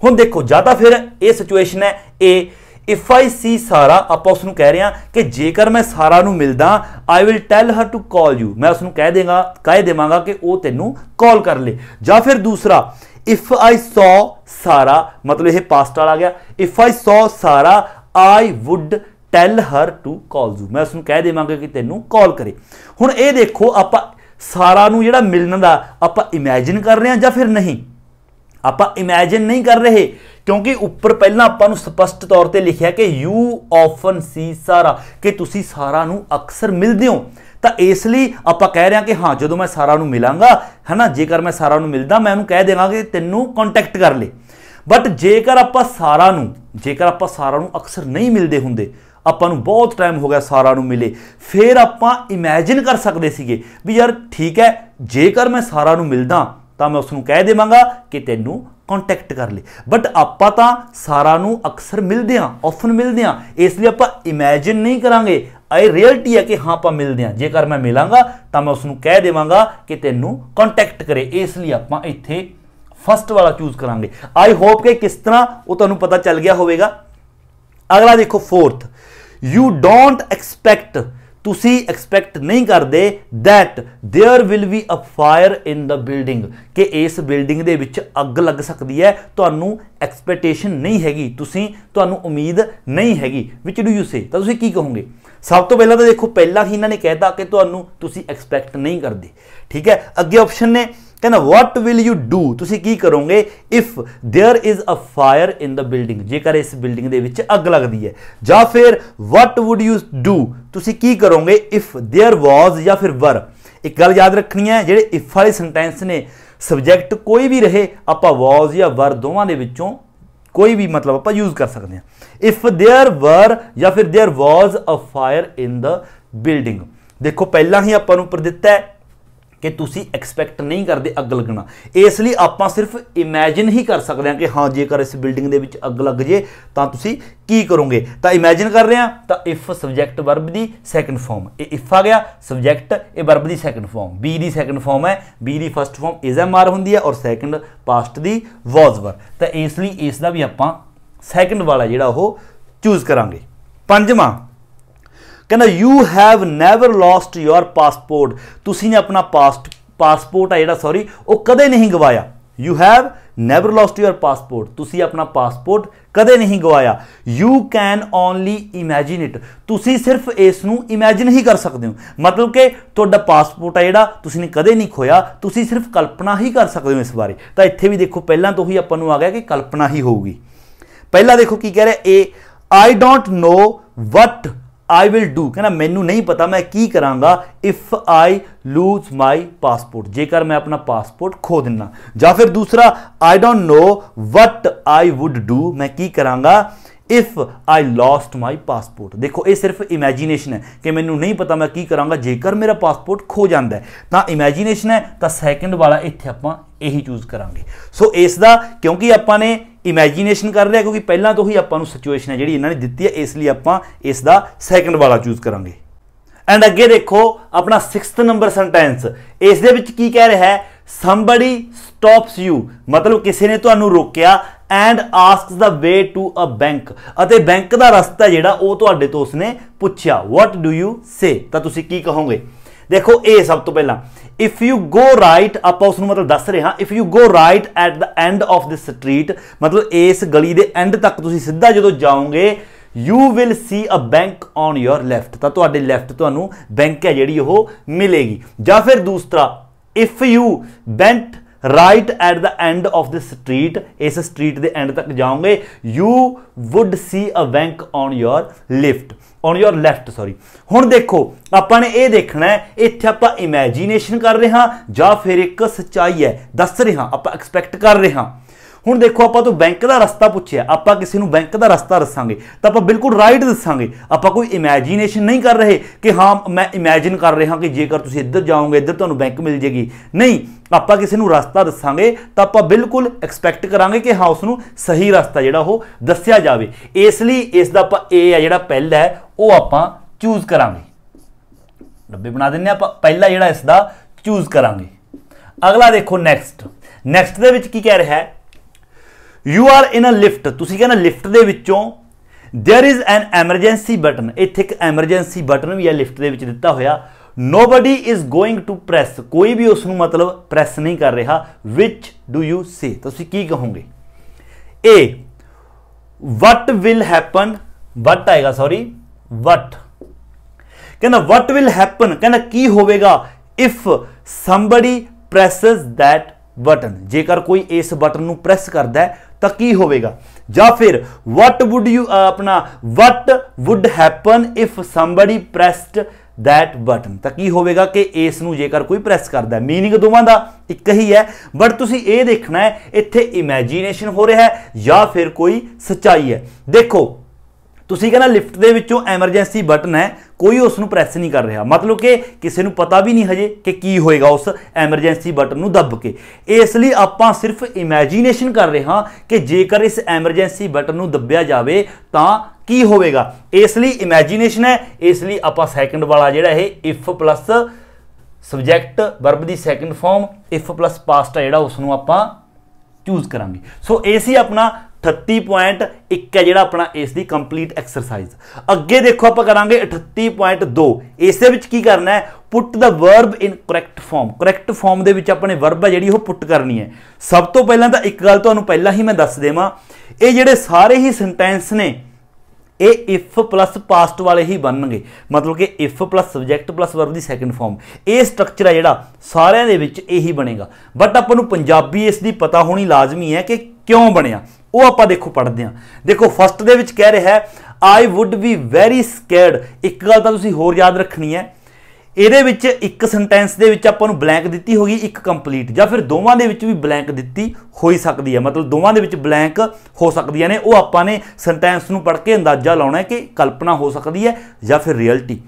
हुण देखो ਜਾਂ ਤਾਂ फिर ये सिचुएशन है ए, इफ आई सी सारा, आप उसनू कह रहे हैं कि जेकर मैं सारा नू मिलदा I will tell her to call you, मैं उसनू कह देवांगा कि वो तेनू कॉल कर ले। या फिर दूसरा इफ आई सॉ सारा, मतलब यह पास्ट वाला आ गया, if I saw Sara I would tell her to call you, मैं उसनू कह देवांगा कि तेनू कॉल करे। हुण ये देखो आप सारा नू जिहड़ा मिलण दा आप इमैजिन कर रहे हैं या फिर नहीं? आप इमैजिन नहीं कर रहे क्योंकि उपर पहला आपां स्पष्ट तौर पर लिखा कि यू ऑफन सी सारा, कि तुसी सारा नू अक्सर मिलदे हो। तो इसलिए आप कह रहे हैं कि हाँ जो मैं सारा नू मिलांगा है ना, जेकर मैं सारा नू मिलदा मैं उन्होंने कह देगा कि तेनू कॉन्टैक्ट कर ले। बट जेकर आप सारा नू अक्सर नहीं मिलते होंगे, आपां नू बहुत टाइम हो गया सारा नू मिले, फिर आपां इमैजिन कर सकते सीगे भी यार ठीक है जेकर मैं सारा नू मिलदा तो मैं उसनू कह देवांगा कि तेनू कॉन्टैक्ट कर ले। बट आपां तां सारा नू अक्सर मिलते हैं, ऑफन मिलते हैं, इसलिए आपां इमैजिन नहीं करांगे, ये रियलिटी है कि हाँ आप मिलते हैं। जेकर मैं मिलांगा तो मैं उसनू कह देवांगा कि तेनू कॉन्टैक्ट करे, इसलिए आपां इत्थे फर्स्ट वाला चूज करांगे। आई होप कि किस तरह वो तुहानू पता चल गया होगा। अगला देखो फोर्थ, यू डोंट एक्सपैक्ट, तुसी एक्सपैक्ट नहीं करते that there will be a fire in the building, कि इस बिल्डिंग दे विच अग लग सकती है, तुहानू एक्सपैक्टेशन नहीं हैगी, तुहानू उम्मीद नहीं हैगी। विच डू यू से, तो तुसी की कहोगे? सब तो पहला तो देखो पहला ही इन्होंने कहता कि तुसी एक्सपैक्ट नहीं करते, ठीक है। अगे ऑप्शन ने कहना व्हाट विल यू डू, तुसी की करोगे if there is a fire in the building, जेकर इस बिल्डिंग दे विच अग लगती है। या फिर व्हाट वुड यू डू, तुसी की करोगे इफ देयर वाज या फिर वर। एक गल याद रखनी है, जेडे इफ वाले सेंटेंस ने सब्जैक्ट कोई भी रहे आप वाज या वर दोवां दे विचों कोई भी मतलब आप यूज कर सकते हैं। इफ देयर वर या फिर there was a fire in the building, देखो पहला ही आपां नूं पर दिता है कि तुसी एक्सपैक्ट नहीं करते अग लगना, इसलिए आप सिर्फ इमैजिन ही कर सकते हैं कि हाँ जेकर इस बिल्डिंग के विच अग लग जे तो तुसी की करोगे। तो इमैजिन कर रहे हैं तो इफ सब्जैक्ट वर्ब की सैकेंड फॉर्म, ये इफ आ गया, सब्जैक्ट ये वर्ब की सैकेंड फॉर्म, बी की सैकेंड फॉर्म है, बी की first form is am are होंगी है और सैकेंड पास्ट की वॉज वर। तो इसलिए इसका भी आप सैकेंड वाला जिहड़ा वो चूज करांगे। पंजवां कहना you have never lost your passport, तुसी ने अपना पासपोर्ट है जिहड़ा सॉरी वो कदे नहीं गवाया। You have never lost your passport, तुसी अपना पासपोर्ट कदे नहीं गवाया। You can only imagine it, तुसी सिर्फ इसनू इमैजिन ही कर सकते हो, मतलब कि तुहाडा पासपोर्ट है जिहड़ा तुसी ने कदे नहीं खोया, तुसी सिर्फ कल्पना ही कर सकते हो इस बारे। तो इत्थे भी देखो पहला तो ही आपां नूं आ गया कि कल्पना ही होगी। पहला देखो की कह रहा ए, I don't know what I will do, कहना मैनू नहीं पता मैं की करांगा if I lose my passport, जेकर मैं अपना पासपोर्ट खो देना। या फिर दूसरा I don't know what I would do, मैं की करांगा if I lost my passport. देखो ये सिर्फ इमैजीनेशन है कि मैनू नहीं पता मैं की करांगा जेकर मेरा पासपोर्ट खो जाता है, तो इमैजीनेशन है, तो सैकेंड वाला इत्थे आपां यही चूज करांगे। सो इसका क्योंकि आपां ने इमैजीनेशन कर रहे हैं क्योंकि पहला तो ही आपां नूं सिचुएशन है जिहड़ी इन्होंने दित्ती है, इसलिए आपां इसका सैकेंड वाला चूज करांगे। एंड अगे देखो अपना 6th नंबर सेंटेंस, इस दे विच की कह रहा है somebody stops you, मतलब किसी ने तुहानू रोकिया and asks the way to a bank, अते बैंक दा रास्ता जिहड़ा वो तुहाडे तो उसने पुछया, व्हाट डू यू से, तो तुसी की कहोगे? देखो ए सब तो पहला इफ यू गो राइट, आप उसनू मतलब दस रहे हाँ, if you go right at the end of the street, मतलब इस गली दे एंड तक तुसी सीधा जो जाओगे, you will see a bank on your left, तो तुहाडे लैफ्ट तुहानू बैंक है जिहड़ी वो मिलेगी। या फिर दूसरा if you bent right at the end of the street, इस स्ट्रीट के एंड तक जाओगे, you would see a bank on your lift on your left sorry. हुण देखो आपने ये देखना है इत्थे आपां इमैजीनेशन कर रहे हाँ या फिर एक सच्चाई है दस रहे हाँ, आप एक्सपैक्ट कर रहे हाँ। ਹੁਣ ਦੇਖੋ ਆਪਾਂ ਤੋਂ ਬੈਂਕ ਦਾ ਰਸਤਾ ਪੁੱਛਿਆ, ਆਪਾਂ ਕਿਸੇ ਨੂੰ ਬੈਂਕ ਦਾ ਰਸਤਾ ਦੱਸਾਂਗੇ ਤਾਂ ਆਪਾਂ ਬਿਲਕੁਲ ਰਾਈਟ ਦੱਸਾਂਗੇ। ਆਪਾਂ ਕੋਈ ਇਮੈਜੀਨੇਸ਼ਨ ਨਹੀਂ ਕਰ ਰਹੇ ਕਿ ਹਾਂ ਮੈਂ ਇਮੈजिन ਕਰ ਰਿਹਾ ਕਿ ਜੇਕਰ ਤੁਸੀਂ ਇੱਧਰ ਜਾਓਗੇ ਇੱਧਰ ਤੁਹਾਨੂੰ ਬੈਂਕ ਮਿਲ ਜੇਗੀ, ਨਹੀਂ। ਆਪਾਂ ਕਿਸੇ ਨੂੰ ਰਸਤਾ ਦੱਸਾਂਗੇ ਤਾਂ ਆਪਾਂ ਬਿਲਕੁਲ ਐਕਸਪੈਕਟ ਕਰਾਂਗੇ ਕਿ ਹਾਂ ਉਸ ਨੂੰ ਸਹੀ ਰਸਤਾ ਜਿਹੜਾ ਉਹ ਦੱਸਿਆ ਜਾਵੇ। ਇਸ ਲਈ ਇਸ ਦਾ ਆਪਾਂ ਏ ਆ ਜਿਹੜਾ ਪਹਿਲਾ ਹੈ ਉਹ ਆਪਾਂ ਚੂਜ਼ ਕਰਾਂਗੇ। 90 ਬਣਾ ਦਿੰਦੇ ਆਪਾਂ, ਪਹਿਲਾ ਜਿਹੜਾ ਇਸ ਦਾ ਚੂਜ਼ ਕਰਾਂਗੇ। ਅਗਲਾ ਦੇਖੋ ਨੈਕਸਟ ਦੇ ਵਿੱਚ ਕੀ ਕਹਿ ਰਿਹਾ ਹੈ, you are in a lift. ਤੁਸੀਂ ਕਹਿੰਦੇ ਲਿਫਟ ਦੇ ਵਿੱਚੋਂ there is an emergency button, इत्थे एक एमरजेंसी बटन भी है लिफ्ट दे विच दिता होया। Nobody is going to press, कोई भी उसनू मतलब प्रेस नहीं कर रहा। विच डू यू से, तुसीं की कहोगे? A what will happen, what आएगा सॉरी वट, कहना वट विल हैपन, कहना की होवेगा if somebody presses that button, जेकर कोई इस बटन नू प्रेस करदा है तो की होवेगा। या फिर वट वुड यू अपना what would happen if somebody pressed that button, तो की होवेगा कि इस नू जेकर कोई प्रेस करता है। मीनिंग दोवां दा एक ही है, बट तुसीं ये देखना है इत्थे इमेजिनेशन हो रहा है या फिर कोई सच्चाई है। देखो तुसीं कहना लिफ्ट दे विचों एमरजेंसी बटन है, कोई उसनू प्रेस नहीं कर रहा, मतलब कि किसी नू पता भी नहीं हजे कि की होएगा उस एमरजेंसी बटन नू दब के। इसलिए आपां सिर्फ इमेजिनेशन कर रहे हाँ कि जेकर इस एमरजेंसी बटन नू दबिया जाए तो की होवेगा, इसलिए इमेजिनेशन है। इसलिए आपां सैकेंड वाला जिहड़ा है if plus subject verb the second form if plus past है जिहड़ा उसनू आपां चूज करांगे। सो इसी अपना 38.1 है जिहड़ा अपना इस दी कंप्लीट एक्सरसाइज। अगे देखो आप करांगे 38.2, इस दे विच की करना है, put the verb in correct form. Correct form दे विच अपने वर्ब है जिहड़ी वो पुट करनी है। सब तो पहला तो एक गल तुहानूं पहला ही मैं दस देवां, ये जिहड़े सारे ही सेंटेंस ने ये इफ प्लस पास्ट वाले ही बनणगे, मतलब कि if plus subject plus verb the second form. ये स्ट्रक्चर है जिहड़ा सारिਆਂ ਦੇ ਵਿੱਚ यही बनेगा। बट ਆਪਾਂ ਨੂੰ पंजाबी इस दी पता होनी लाजमी है कि क्यों बनया, वो आप देखो पढ़ते हैं। देखो फस्ट दे विच कह रहा है I would be very scared. एक गल तां तुसीं होर याद रखनी है, ਇਹਦੇ ਵਿੱਚ ਇੱਕ ਸੈਂਟੈਂਸ ਦੇ ਵਿੱਚ ਆਪਾਂ ਨੂੰ ਬਲੈਂਕ ਦਿੱਤੀ ਹੋਗੀ, ਇੱਕ ਕੰਪਲੀਟ, ਜਾਂ ਫਿਰ ਦੋਵਾਂ ਦੇ ਵਿੱਚ ਵੀ ਬਲੈਂਕ ਦਿੱਤੀ ਹੋਈ ਸਕਦੀ ਹੈ, ਮਤਲਬ ਦੋਵਾਂ ਦੇ ਵਿੱਚ ਬਲੈਂਕ ਹੋ ਸਕਦੀਆਂ ਨੇ। ਉਹ ਆਪਾਂ ਨੇ ਸੈਂਟੈਂਸ ਨੂੰ ਪੜ੍ਹ ਕੇ ਅੰਦਾਜ਼ਾ ਲਾਉਣਾ ਹੈ ਕਿ ਕਲਪਨਾ ਹੋ ਸਕਦੀ ਹੈ ਜਾਂ ਫਿਰ ਰਿਐਲਿਟੀ।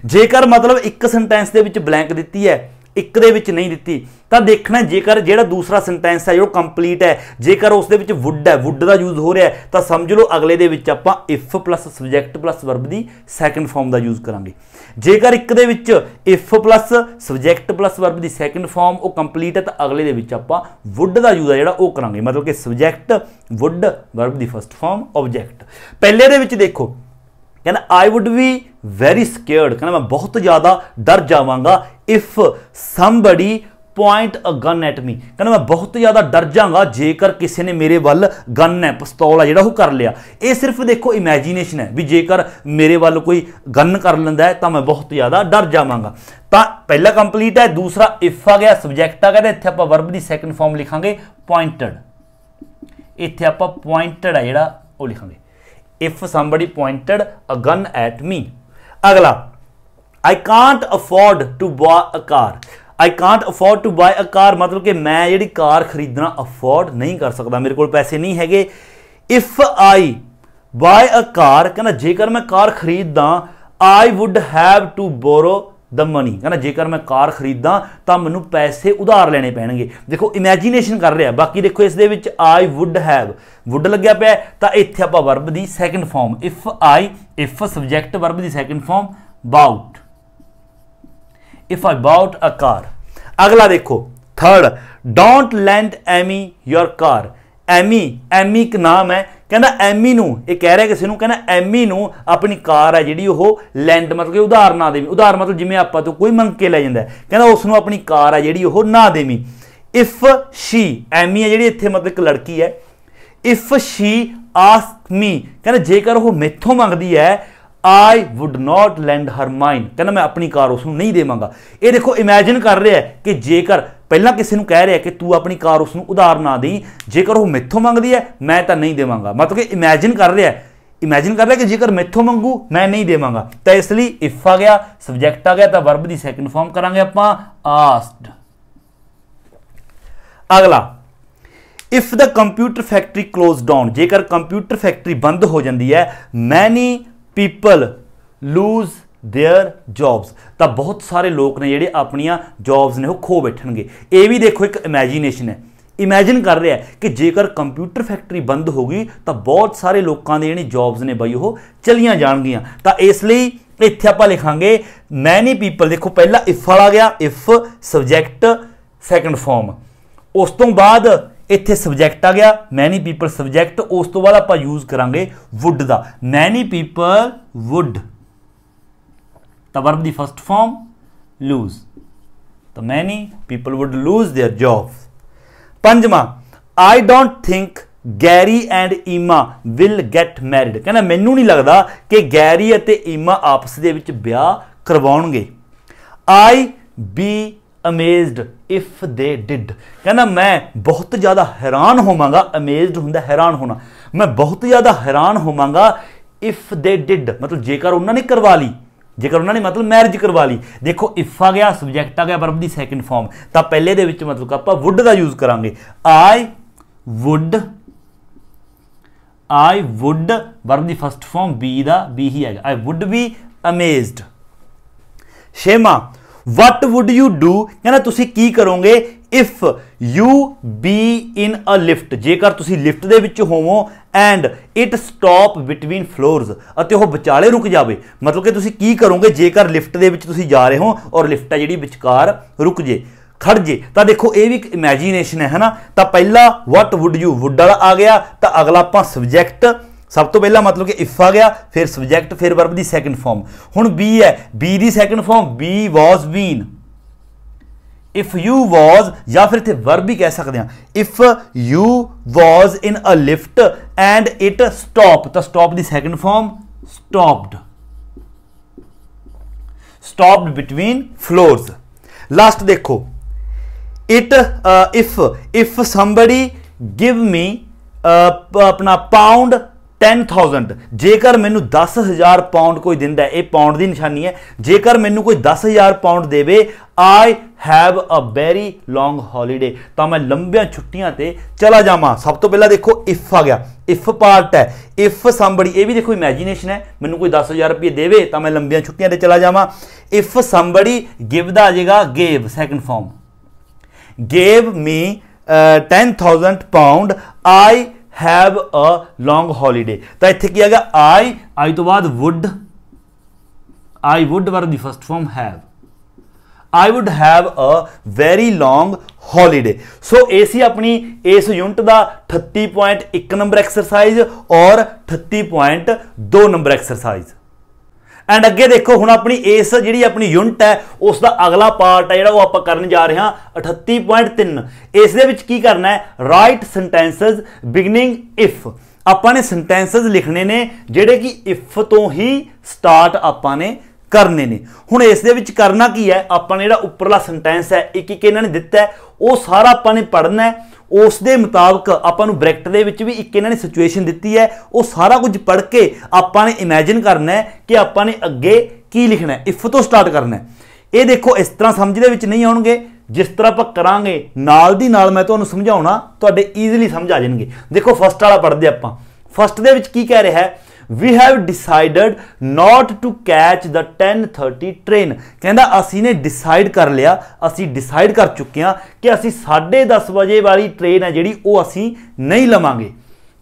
ਜੇਕਰ ਮਤਲਬ ਇੱਕ ਸੈਂਟੈਂਸ ਦੇ ਵਿੱਚ ਬਲੈਂਕ ਦਿੱਤੀ ਹੈ, ਇੱਕ ਦੇ ਵਿੱਚ ਨਹੀਂ ਦਿੱਤੀ, ਤਾਂ ਦੇਖਣਾ ਜੇਕਰ ਜਿਹੜਾ ਦੂਸਰਾ ਸੈਂਟੈਂਸ ਹੈ ਜੋ ਕੰਪਲੀਟ ਹੈ, ਜੇਕਰ ਉਸ ਦੇ ਵਿੱਚ ਵੁੱਡ ਹੈ, ਵੁੱਡ ਦਾ ਯੂਜ਼ ਹੋ ਰਿਹਾ ਤਾਂ ਸਮਝ ਲਓ ਅਗਲੇ ਦੇ ਵਿੱਚ ਆਪਾਂ if plus subject plus verb the second farm the use ਕਰਾਂਗੇ। ਜੇਕਰ ਇੱਕ ਦੇ ਵਿੱਚ if plus subject plus verb the second farm ਉਹ ਕੰਪਲੀਟ ਹੈ ਤਾਂ ਅਗਲੇ ਦੇ ਵਿੱਚ ਆਪਾਂ ਵੁੱਡ ਦਾ ਯੂਜ਼ ਹੈ ਜਿਹੜਾ ਉਹ ਕਰਾਂਗੇ, ਮਤਲਬ ਕਿ ਸਬਜੈਕਟ ਵੁੱਡ ਵਰਬ ਦੀ ਫਸਟ ਫਾਰਮ ਆਬਜੈਕਟ। ਪਹਿਲੇ ਦੇ ਵਿੱਚ ਦੇਖੋ कहना I would be very scared, कहना मैं बहुत ज़्यादा डर जावांगा if somebody point a gun at me, कहना मैं बहुत ज़्यादा डर जाऊंगा जेकर किसी ने मेरे वाल गन है पिस्तौल है जो कर लिया। ये सिर्फ देखो इमेजिनेशन है भी जेकर मेरे वाल कोई गन कर लेंदा है तो मैं बहुत ज़्यादा डर जावांगा। तो पहला कंप्लीट है, दूसरा इफ आ गया, सबजैक्ट आ गया, इत्थे आपां वर्ब दी सैकंड फॉर्म लिखांगे पॉइंटड, इत्थे आपां पॉइंटड है जिहड़ा वो लिखांगे if somebody pointed a gun at me। अगला I can't afford to buy a car, I can't afford to buy a car मतलब कि मैं जिहड़ी कार खरीदना अफोर्ड नहीं कर सकता, मेरे कोल पैसे नहीं हैगे। if I buy a car, कहना जेकर मैं कार खरीददा I would have to borrow the money, कहना जेकर मैं कार खरीदा तो मैनू पैसे उधार लेने पैणगे। देखो इमेजिनेशन कर रहा, बाकी देखो इस दे विच आई वुड हैव वुड लग्या पिया तो इत्थे आपां वर्ब दी second form if I, if subject verb दी second form bought, if I bought a car. अगला देखो third, don't lend Amy your car. Amy, Amy एक नाम है, कहना एमी नू ये कह रहा किसी नू, कहना एमी नू अपनी कार है जिहड़ी ओह लैंड मतलब कि उधार ना देवी, उधार मतलब जिवें आपां तो कोई मंग के लै जांदा है, कहना उसनू अपनी कार है जिहड़ी ओह ना देवी। इफ शी, एमी है जिहड़ी इत्थे मतलब एक लड़की है, इफ शी आस्क मी, कहना जेकर ओह मैथों मंगदी है I would not land her mine, कहना मैं अपनी कार उसनू नहीं देवांगा। ये देखो इमेजिन कर रहा है कि जेकर पहला किसी को कह रहा है कि तू अपनी कार उसनू उधार ना दी, जेकर वो मैथों मंगदी है मैं तो नहीं देवांगा, मतलब कि इमेजिन कर रहा है, इमेजिन कर रहा है कि जेकर मैथों मंगू मैं नहीं देवांगा। तो इसलिए इफ आ गया, सबजैक्ट आ गया, तो वर्ब दी सैकंड फॉर्म करांगे आपां आस्क्ड। अगला if the computer factory close down, जेकर कंप्यूटर फैक्ट्री बंद हो जाती है, many people lose their jobs, तो बहुत सारे लोग ने ਜਿਹੜੇ ਆਪਣੀਆਂ जॉब्स ने वो खो बैठणगे। ये भी देखो एक इमेजिनेशन है, इमेजिन कर रहा है कि जेकर कंप्यूटर फैक्ट्री बंद होगी तो बहुत सारे लोगों के ਜਿਹੜੇ जॉब्स ने बई वो चलिया जाणगियां। तो इसलिए इत्थे आपां लिखांगे मैनी पीपल, देखो पहला इफ वाला गया, इफ सब्जैक्ट सैकेंड फॉर्म, उस तो बाद इत्थे सब्जैक्ट आ गया मैनी पीपल सब्जैक्ट, उस तो बाद आपां यूज करांगे वुड दा, मैनी पीपल वुड, तो वर्ब दी फर्स्ट फॉर्म लूज, तो many people would lose their jobs. पंजवां, I don't think Gary and Emma will get married, कहना मैनू नहीं लगता कि गैरी और ईमा आपस दे विच ब्याह करवाउणगे। I be amazed if they did, कहना मैं बहुत ज़्यादा हैरान होवांगा, अमेज्ड हुंदा हैरान होना, मैं बहुत ज़्यादा हैरान होवांगा इफ दे डिड, मतलब जेकर उन्होंने करवा ली, जेकर उन्होंने मतलब मैरिज करवा ली। देखो इफ आ गया, सब्जैक्ट आ गया, वर्ब दी सैकेंड फॉर्म, तो पहले दे विच मतलब आपां वुड दा यूज करांगे, I would verb the first form be दा बी ही है, आई वुड बी अमेज्ड। छेवां, वट वुड यू डू, कहना तुसी की करोगे if you be in a lift, जेकर तुसी लिफ्ट दे विच होवो and it stop between floors, अते वो विचाले रुक जाए, मतलब कि तुसी की करोगे जेकर लिफ्ट दे विच तुसी जा रहे हो और लिफ्ट है जिहड़ी विचकार रुक जे, खड़ जे। तो देखो ये भी एक इमेजिनेशन है ना। तो पहला वट वुड यू वुड वाला आ गया, तो अगला आप सब्जैक्ट, सब तो पहला मतलब कि इफ आ गया, फिर सब्जैक्ट, फिर वर्ब दी सैकेंड फॉर्म। हुण बी है, बी दी second form be was been, if you was, या फिर इत्थे वर्ब भी कह सकते हैं, if you was in a lift and it stop, तो स्टॉप दी second form stopped between floors. Last देखो it if somebody give me अपना पाउंड 10,000, जेकर मैनू 10,000 पाउंड कोई दिंदा है, ये पाउंड की निशानी है, जेकर मैनू कोई 10,000 पाउंड देवे, आई have a very long holiday, तो मैं लंबिया छुट्टियां ते चला जावां। सब तो पहला देखो इफ आ गया, इफ पार्ट है, इफ समबडी, ये भी देखो इमेजिनेशन है, मैनू कोई 10,000 रुपये देवे तो मैं लंबिया छुट्टियां ते चला जावां। इफ समबडी गिव दा आ जाएगा gave second form, gave me 10,000 pound, I have a long holiday, तो इत्थे की आ गया आई तो बाद would, I would verb the first form have, I would have a very long holiday. So ये सी अपनी इस यूनिट का 38.1 नंबर एक्सरसाइज और 38.2 नंबर एक्सरसाइज। एंड अगे देखो हुण अपनी इस जिहड़ी अपनी यूनिट है उसका अगला पार्ट है जिहड़ा वो आपां करन जा रहे हैं 38.3। इस दे विच की करना है, राइट सेंटेंसेस बिगिनिंग इफ, आपां ने सेंटेंसेस लिखने ने जिहड़े कि इफ तो ही स्टार्ट आपां ने करने ने। हुण इस दे विच करना की है, आपां ने जिहड़ा उपरला सेंटेंस है एक एक इन्हां ने दिता है वो सारा आपां ने पढ़ना है, उस दे मुताबिक आपां नूं ब्रैकेट दे विच भी एक इन्हां ने सिचुएशन दिती है, वो सारा कुछ पढ़ के आपां ने इमेजिन करना है कि आपां ने अगे की लिखना है, इफ तो स्टार्ट करना है। ये देखो इस तरह समझ दे विच नहीं आउणगे, जिस तरह आपां करांगे नाल दी नाल मैं तुहानूं समझाउणा तुहाडे ईजीली समझ आ जाणगे। देखो फस्ट वाला पढ़दे आपां, फस्ट दे विच की कह रहा है, We have decided not to catch the 10:30 train, कहता असी ने डिसाइड कर लिया, असी डिसाइड कर चुके हैं कि असी 10:30 बजे वाली ट्रेन है जिहड़ी वो असी नहीं लवांगे।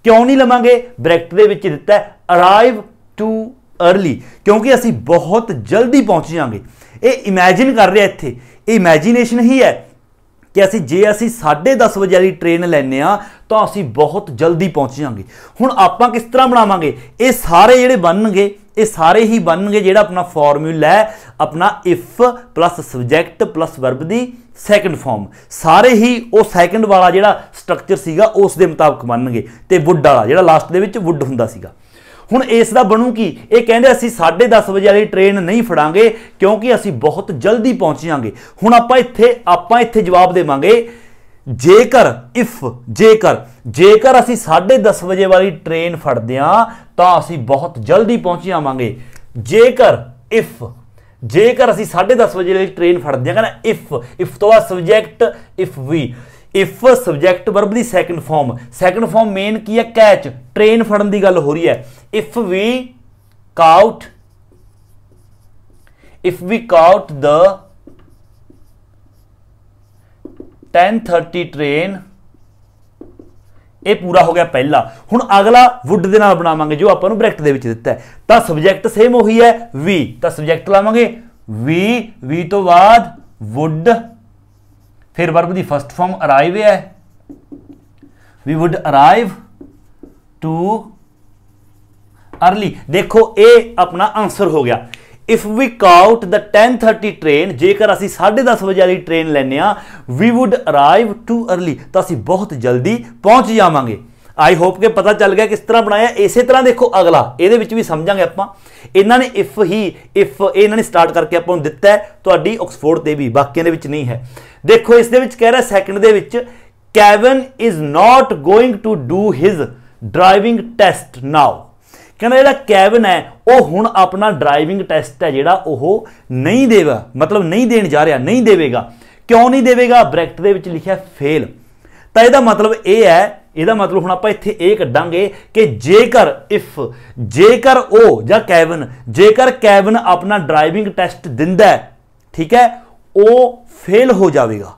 क्यों नहीं लवांगे, ब्रैकेट दे विच दिता है अराइव टू अर्ली, क्योंकि असी बहुत जल्दी पहुंच जाएंगे। ये इमेजिन कर रहे हैं, इत्थे इमेजिनेशन ही है कि असी जे असी 10:30 बजे वाली ट्रेन लैने आ तो असी बहुत जल्दी पहुंच जाएंगे। हुण आपां किस तरह बनावांगे, ये सारे जिहड़े बनणगे ये सारे ही बनणगे जिहड़ा अपना फॉर्मूला है अपना if plus subject plus verb the second form, सारे ही वो सैकेंड वाला जिहड़ा स्ट्रक्चर सीगा उस दे मुताबिक बनणगे ते वुड वाला जिहड़ा लास्ट दे विच वुड हुंदा सीगा। हुण इस दा बनू की, ये कहंदे असी 10:30 बजे वाली ट्रेन नहीं फड़ांगे क्योंकि असी बहुत जल्दी पहुंच जाएंगे। हुण आपां इत्थे जवाब देवांगे जेकर इफ जेकर असी 10:30 बजे वाली ट्रेन फड़दे हां तां असी बहुत जल्दी पहुंच जावांगे। जेकर असी 10:30 बजे वाली ट्रेन फड़दे हां, कहना इफ तो बाद subject if we, if subject verb the second form मेन की है कैच, ट्रेन फड़न की गल हो रही है। If we caught the 10:30 train, ये पूरा हो गया पहला। हुण अगला वुड दे नाल बनावांगे जो आपां नूं ब्रैकेट दे विच दित्ता है, तां सब्जैक्ट सेम वही है वी, तां सब्जैक्ट लावांगे वी तो बाद वुड, फिर वर्ब दी फर्स्ट फॉर्म अराइव है, we would arrive too early. देखो ये अपना आंसर हो गया। If we caught the 10:30 train, जेकर असी 10:30 बजे वाली ट्रेन लैने आ, we would arrive too early, तो असी बहुत जल्दी पहुंच जावांगे। आई होप के पता चल गया किस तरह बनाया। इसे तरह देखो अगला ये भी समझांगे आपां। इन्होंने इफ इन्होंने स्टार्ट करके आपां दिता है, तुहाडी ऑक्सफोर्ड ते भी, बाकियां दे विच नहीं है। देखो इस दे विच कह रहा सैकेंड दे विच, Kevin is not going to do his driving test now. कहना जिहड़ा कैवन है वो हुण अपना ड्राइविंग टेस्ट है जिहड़ा वो नहीं देगा, मतलब नहीं देण जा रहा, नहीं देवेगा। क्यों नहीं देवेगा? ब्रैकेट दे विच लिखिया फेल। तो इसदा मतलब ये है, ਇਹਦਾ मतलब हुण आपां इत्थे ਇਹ ਕੱਢਾਂਗੇ कि जेकर ओ जां कैवन, जेकर कैवन अपना ड्राइविंग टेस्ट दिंदा है, ठीक है, वो फेल हो जाएगा।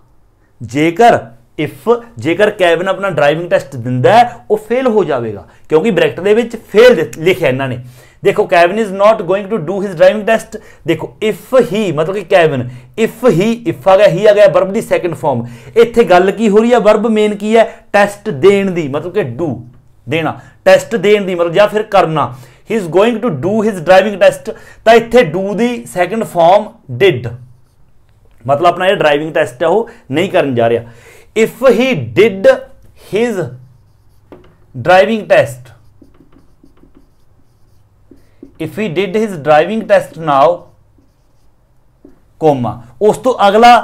जेकर कैवन अपना ड्राइविंग टेस्ट दिंदा है वो फेल हो जाएगा, क्योंकि ब्रैकेट दे विच फेल लिखिया इन्होंने। देखो Kevin is not going to do his driving test. देखो इफ ही मतलब कि कैवन, इफ आ गया, ही आ गया वर्ब दी सैकेंड फॉर्म। इत्थे गल की हो रही है, वर्ब मेन की है टेस्ट देण दी, मतलब कि डू देना, टेस्ट देण दी मतलब या फिर करना। He is going to do his driving test, तो इत्थे डू दी सैकेंड फॉर्म डिड, मतलब अपना ये ड्राइविंग टेस्ट है वो नहीं करन जा रहा। If he did his driving test, if he did his driving test now, comma, उस तो अगला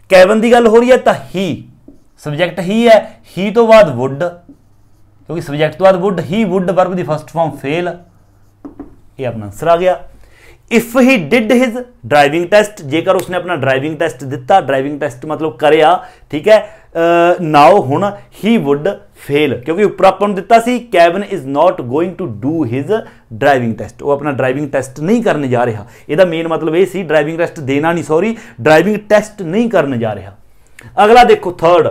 कैवन की गल हो रही है, तो ही सब्जैक्ट ही है, ही तो बाद वुड, क्योंकि सब्जैक्ट तो बाद वुड, ही वुड वर्ब की फर्स्ट फॉर्म फेल, ये अपना आंसर आ गया। If he did his driving test, जेकर उसने अपना ड्राइविंग टेस्ट दिता, ड्राइविंग टेस्ट मतलब करया, ठीक है, नाउ हुण ही वुड फेल, क्योंकि उपर अपन दिता सी Kevin is not going to do his driving test, वो अपना ड्राइविंग टेस्ट नहीं करने जा रहा। इसका मेन मतलब ये सी ड्राइविंग टेस्ट देना नहीं, सॉरी ड्राइविंग टेस्ट नहीं करने जा रहा। अगला देखो थर्ड,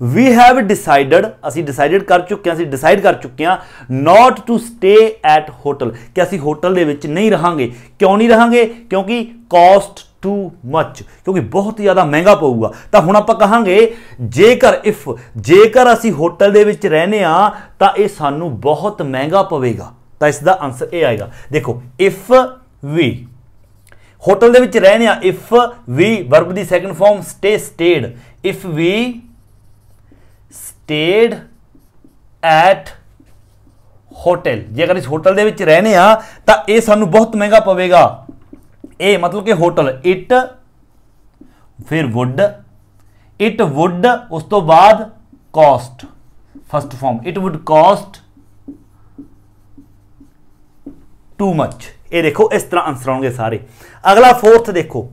वी हैव डिसाइडेड, असी डिसाइडेड कर चुके हैं, असी डिसाइड कर चुके हैं not to stay at hotel, कि असी होटल दे विच नहीं रहांगे। क्यों नहीं रहांगे? क्योंकि कॉस्ट टू मच, क्योंकि बहुत ज़्यादा महंगा पऊगा। तो हुण आपां कहांगे जेकर असी होटल दे विच रहने आ तां इह सानू बहुत महंगा पवेगा, तो इसका आंसर ये आएगा। देखो इफ वी होटल दे विच रहने आ, if we verb the second form stay stayed, if we stayed at hotel, जेकर इस होटल दे विच रहने आ तां इह सानू बहुत महंगा पवेगा। ए मतलब कि होटल, इट फिर वुड, इट वुड उस तो बाद cost, first form, it would cost too much. ये देखो इस तरह आंसर आउणगे सारे। अगला फोर्थ देखो,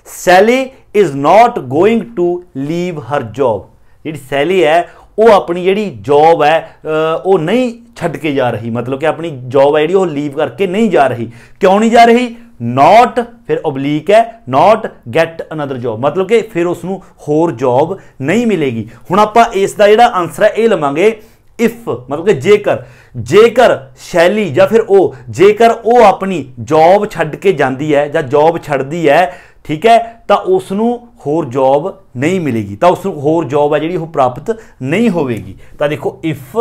Sally is not going to leave her job. जी सैली है वो अपनी जी जॉब है वो नहीं छड्ड के जा रही, मतलब कि अपनी जॉब है जी लीव करके नहीं जा रही। क्यों नहीं जा रही? नॉट फिर ओबलीक है, नॉट गैट अनदर जॉब, मतलब कि फिर उसनू होर जॉब नहीं मिलेगी। हुण आपां इसदा जिहड़ा आंसर है ये लवांगे इफ, मतलब कि जेकर शैली या फिर ओ, जेकर वो अपनी जॉब छड्ड के जाती है या जॉब छड्डदी है, ठीक है, तो उसनू होर जॉब नहीं मिलेगी, तो उसनू होर जॉब है जी प्राप्त नहीं होगी। तो देखो इफ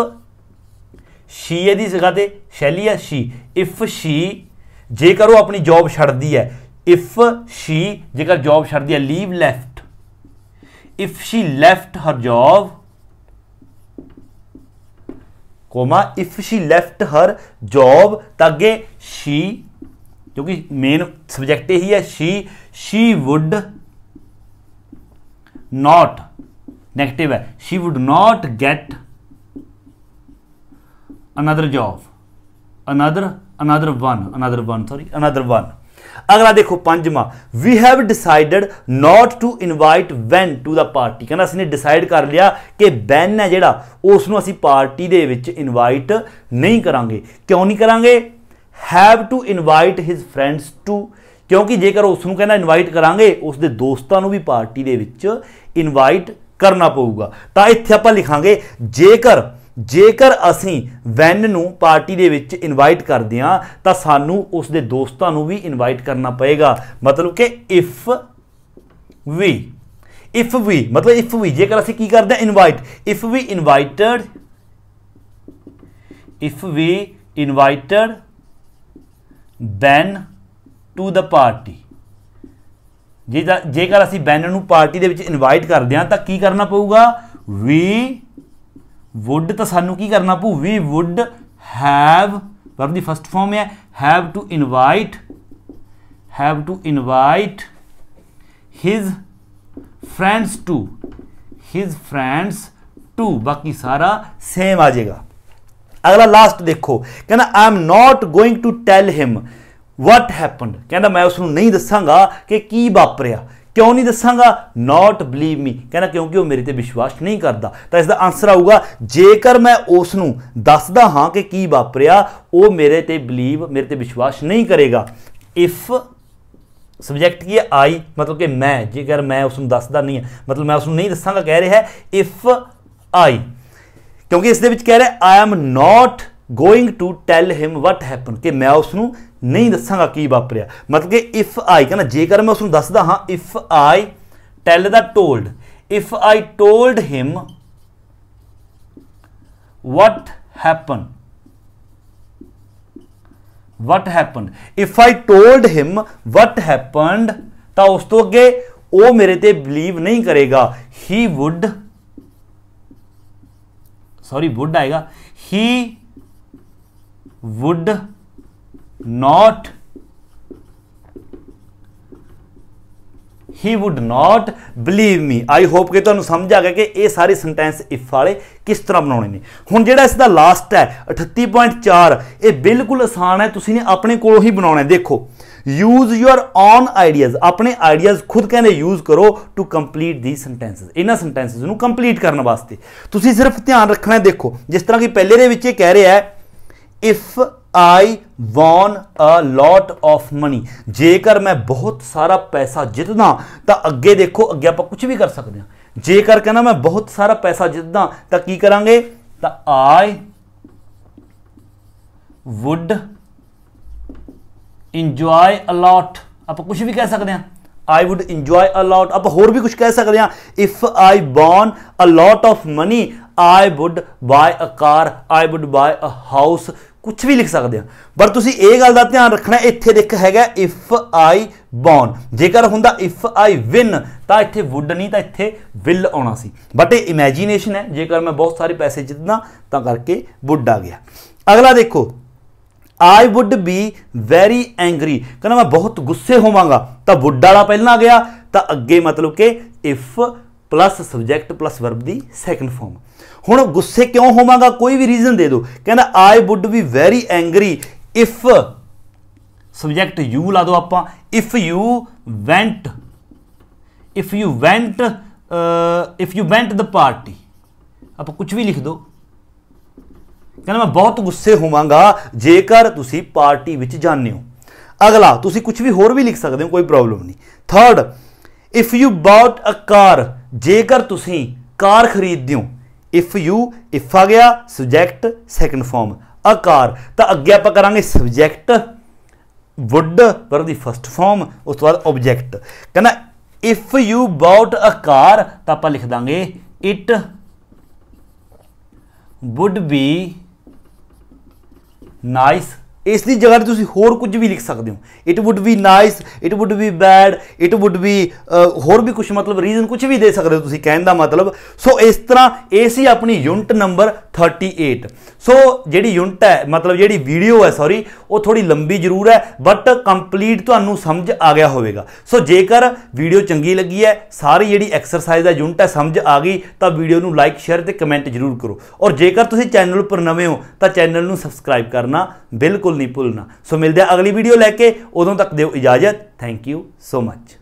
शी है दी जगह ते शैली है शी, इफ शी जेकर वो अपनी जॉब छड्डदी है, इफ शी जेकर जॉब छड्डदी है, leave left, if she left her job, comma if she left her job, तागे शी क्योंकि मेन सब्जेक्ट ही है शी वुड नॉट, नेगेटिव है, she would not get another job, another one, अगला देखो पंजवां, we have decided not to invite Wayne to the party. कहना असने डिसाइड कर लिया कि वैन है जिहड़ा उसनूं असीं पार्टी दे विच इनवाइट नहीं करांगे। क्यों नहीं करांगे? Have to invite his friends to, क्योंकि जेकर उसनूं कहना इनवाइट करांगे उसके दोस्तां नूं भी पार्टी दे विच इनवाइट करना पऊगा। तो इत्थे आपां लिखांगे जेकर असीं वैन नूं पार्टी दे विच इनवाइट करदे हां तां सानूं उसके दोस्तां नूं भी इनवाइट करना पएगा। मतलब कि इफ वी मतलब इफ वी जेकर असीं की करदे invite, if we invited Ben to the party, जेकर असीं वैन नूं पार्टी दे विच इनवाइट करदे हां तां की करना पऊगा? वी वुड, तो सानू की करना पू? We would have, verb the first form है, have to invite his friends to, बाकी सारा सेम आ जाएगा। अगला लास्ट देखो, कहना I am not going to tell him what happened, कहना मैं उसनूं नहीं दसांगा कि की वापरिया। क्यों नहीं दसांगा? नॉट बिलीव मी, कहना क्योंकि वह मेरे ते विश्वास नहीं करता। तो इसका आंसर आऊगा जेकर मैं उसनूं दसदा हाँ कि की वापरिया वो मेरे ते विश्वास नहीं करेगा। इफ सब्जैक्ट की है आई, मतलब कि मैं, जेकर मैं उसनूं दसदा नहीं है मतलब मैं उसनूं नहीं दसांगा कह रहा है इफ आई, क्योंकि इस दे विच कह रहा है I am not going to tell him what happen, कि मैं उसनूं नहीं दसांगा की वापरिया। मतलब कि इफ आई कहना जेकर मैं उसनूं दसदा हाँ, if I tell the told, if I told him what happen, if I told him what happened, तो उस तो अगे वो मेरे ते बिलीव नहीं करेगा। ही वुड आएगा, he would not believe me. I hope कि तुहानूं समझ आ गया कि ये सारे सेंटेंस इफ वाले किस तरह बनाने ने। हुण जिहड़ा इसदा लास्ट है 38.4, ये बिल्कुल आसान है, तुसीं ने अपने कोलों ही बनाना है। देखो, यूज योर ऑन आइडियाज, अपने आइडियाज खुद कहने यूज करो टू कंप्लीट दी सेंटेंसेस, इन्हां सेंटेंसेस नूं कंप्लीट करने वास्ते तुसीं सिर्फ ध्यान रखना है। देखो जिस तरह कि पहले दे विच कह रहा है if I von a lot of money, जेकर मैं बहुत सारा पैसा जितना, तो अगे देखो अगे आप कुछ भी कर सकते हैं। जेकर कहना मैं बहुत सारा पैसा जितना तो की करांगे? तो I would enjoy a lot, आप कुछ भी कह सकते हैं। I would enjoy a lot, आप होर भी कुछ कह सकते हैं। If I von a lot of money I would buy a car, I would buy a house, कुछ भी लिख सकते हैं। पर तुसीं ये गल दा ध्यान रखना, इत्थे देख हैगा इफ आई वॉन, जेकर हुंदा इफ आई विन तो इत्थे वुड नहीं तो इत्थे विल आना सी, बट ये इमेजिनेशन है। जेकर मैं बहुत सारे पैसे जितना तो करके वुड आ गया। अगला देखो, आई वुड बी वेरी एंग्री, कहना मैं बहुत गुस्से होवांगा, तो वुड वाला पहला आ गया, तो अगे मतलब कि if plus subject plus verb the second form. हुण गुस्से क्यों होवांगा, कोई भी रीजन दे दो। कहना I would be very angry if subject you ला दो आपां, if you went the party, आप कुछ भी लिख दो। कहना मैं बहुत गुस्से होवांगा जेकर तुसी पार्टी विच जाने हो। अगला तुसी कुछ भी होर भी लिख सकते हो, कोई प्रॉब्लम नहीं। Third, if you bought a car, जेकर तुसी कार खरीदते हो। इफ यू, इफ आ गया subject second form, a car, तो अगे आप करांगे subject would verb the first form, उस तो बाद ऑब्जेक्ट। कहना if you bought a car, तो आप लिख देंगे इट वुड बी नाइस। इसकी जगह तुम होर कुछ भी लिख सकते हो, it would be nice, it would be bad, it would B होर भी कुछ, मतलब रीजन कुछ भी दे सकते हो तुम कहने का मतलब। सो इस तरह ये सी अपनी यूनिट नंबर 38। सो जी यूनिट है, मतलब जी वीडियो है सॉरी, ਉਹ ਥੋੜੀ ਲੰਬੀ ਜ਼ਰੂਰ ਹੈ ਬਟ ਕੰਪਲੀਟ ਤੁਹਾਨੂੰ ਸਮਝ ਆ ਗਿਆ ਹੋਵੇਗਾ। ਸੋ ਜੇਕਰ ਵੀਡੀਓ ਚੰਗੀ ਲੱਗੀ ਹੈ, ਸਾਰੀ ਜਿਹੜੀ ਐਕਸਰਸਾइज ਦਾ ਯੂਨਿਟ ਹੈ ਸਮਝ ਆ ਗਈ ਤਾਂ ਵੀਡੀਓ ਨੂੰ ਲਾਈਕ ਸ਼ੇਅਰ ਤੇ ਕਮੈਂਟ ਜ਼ਰੂਰ ਕਰੋ। ਔਰ ਜੇਕਰ ਤੁਸੀਂ ਚੈਨਲ ਉੱਪਰ ਨਵੇਂ ਹੋ ਤਾਂ ਚੈਨਲ ਨੂੰ ਸਬਸਕ੍ਰਾइब ਕਰਨਾ ਬਿਲकुल नहीं भूलना। सो मिलते हैं अगली वीडियो लैके, उदों तक दिओ इजाजत। Thank you so much.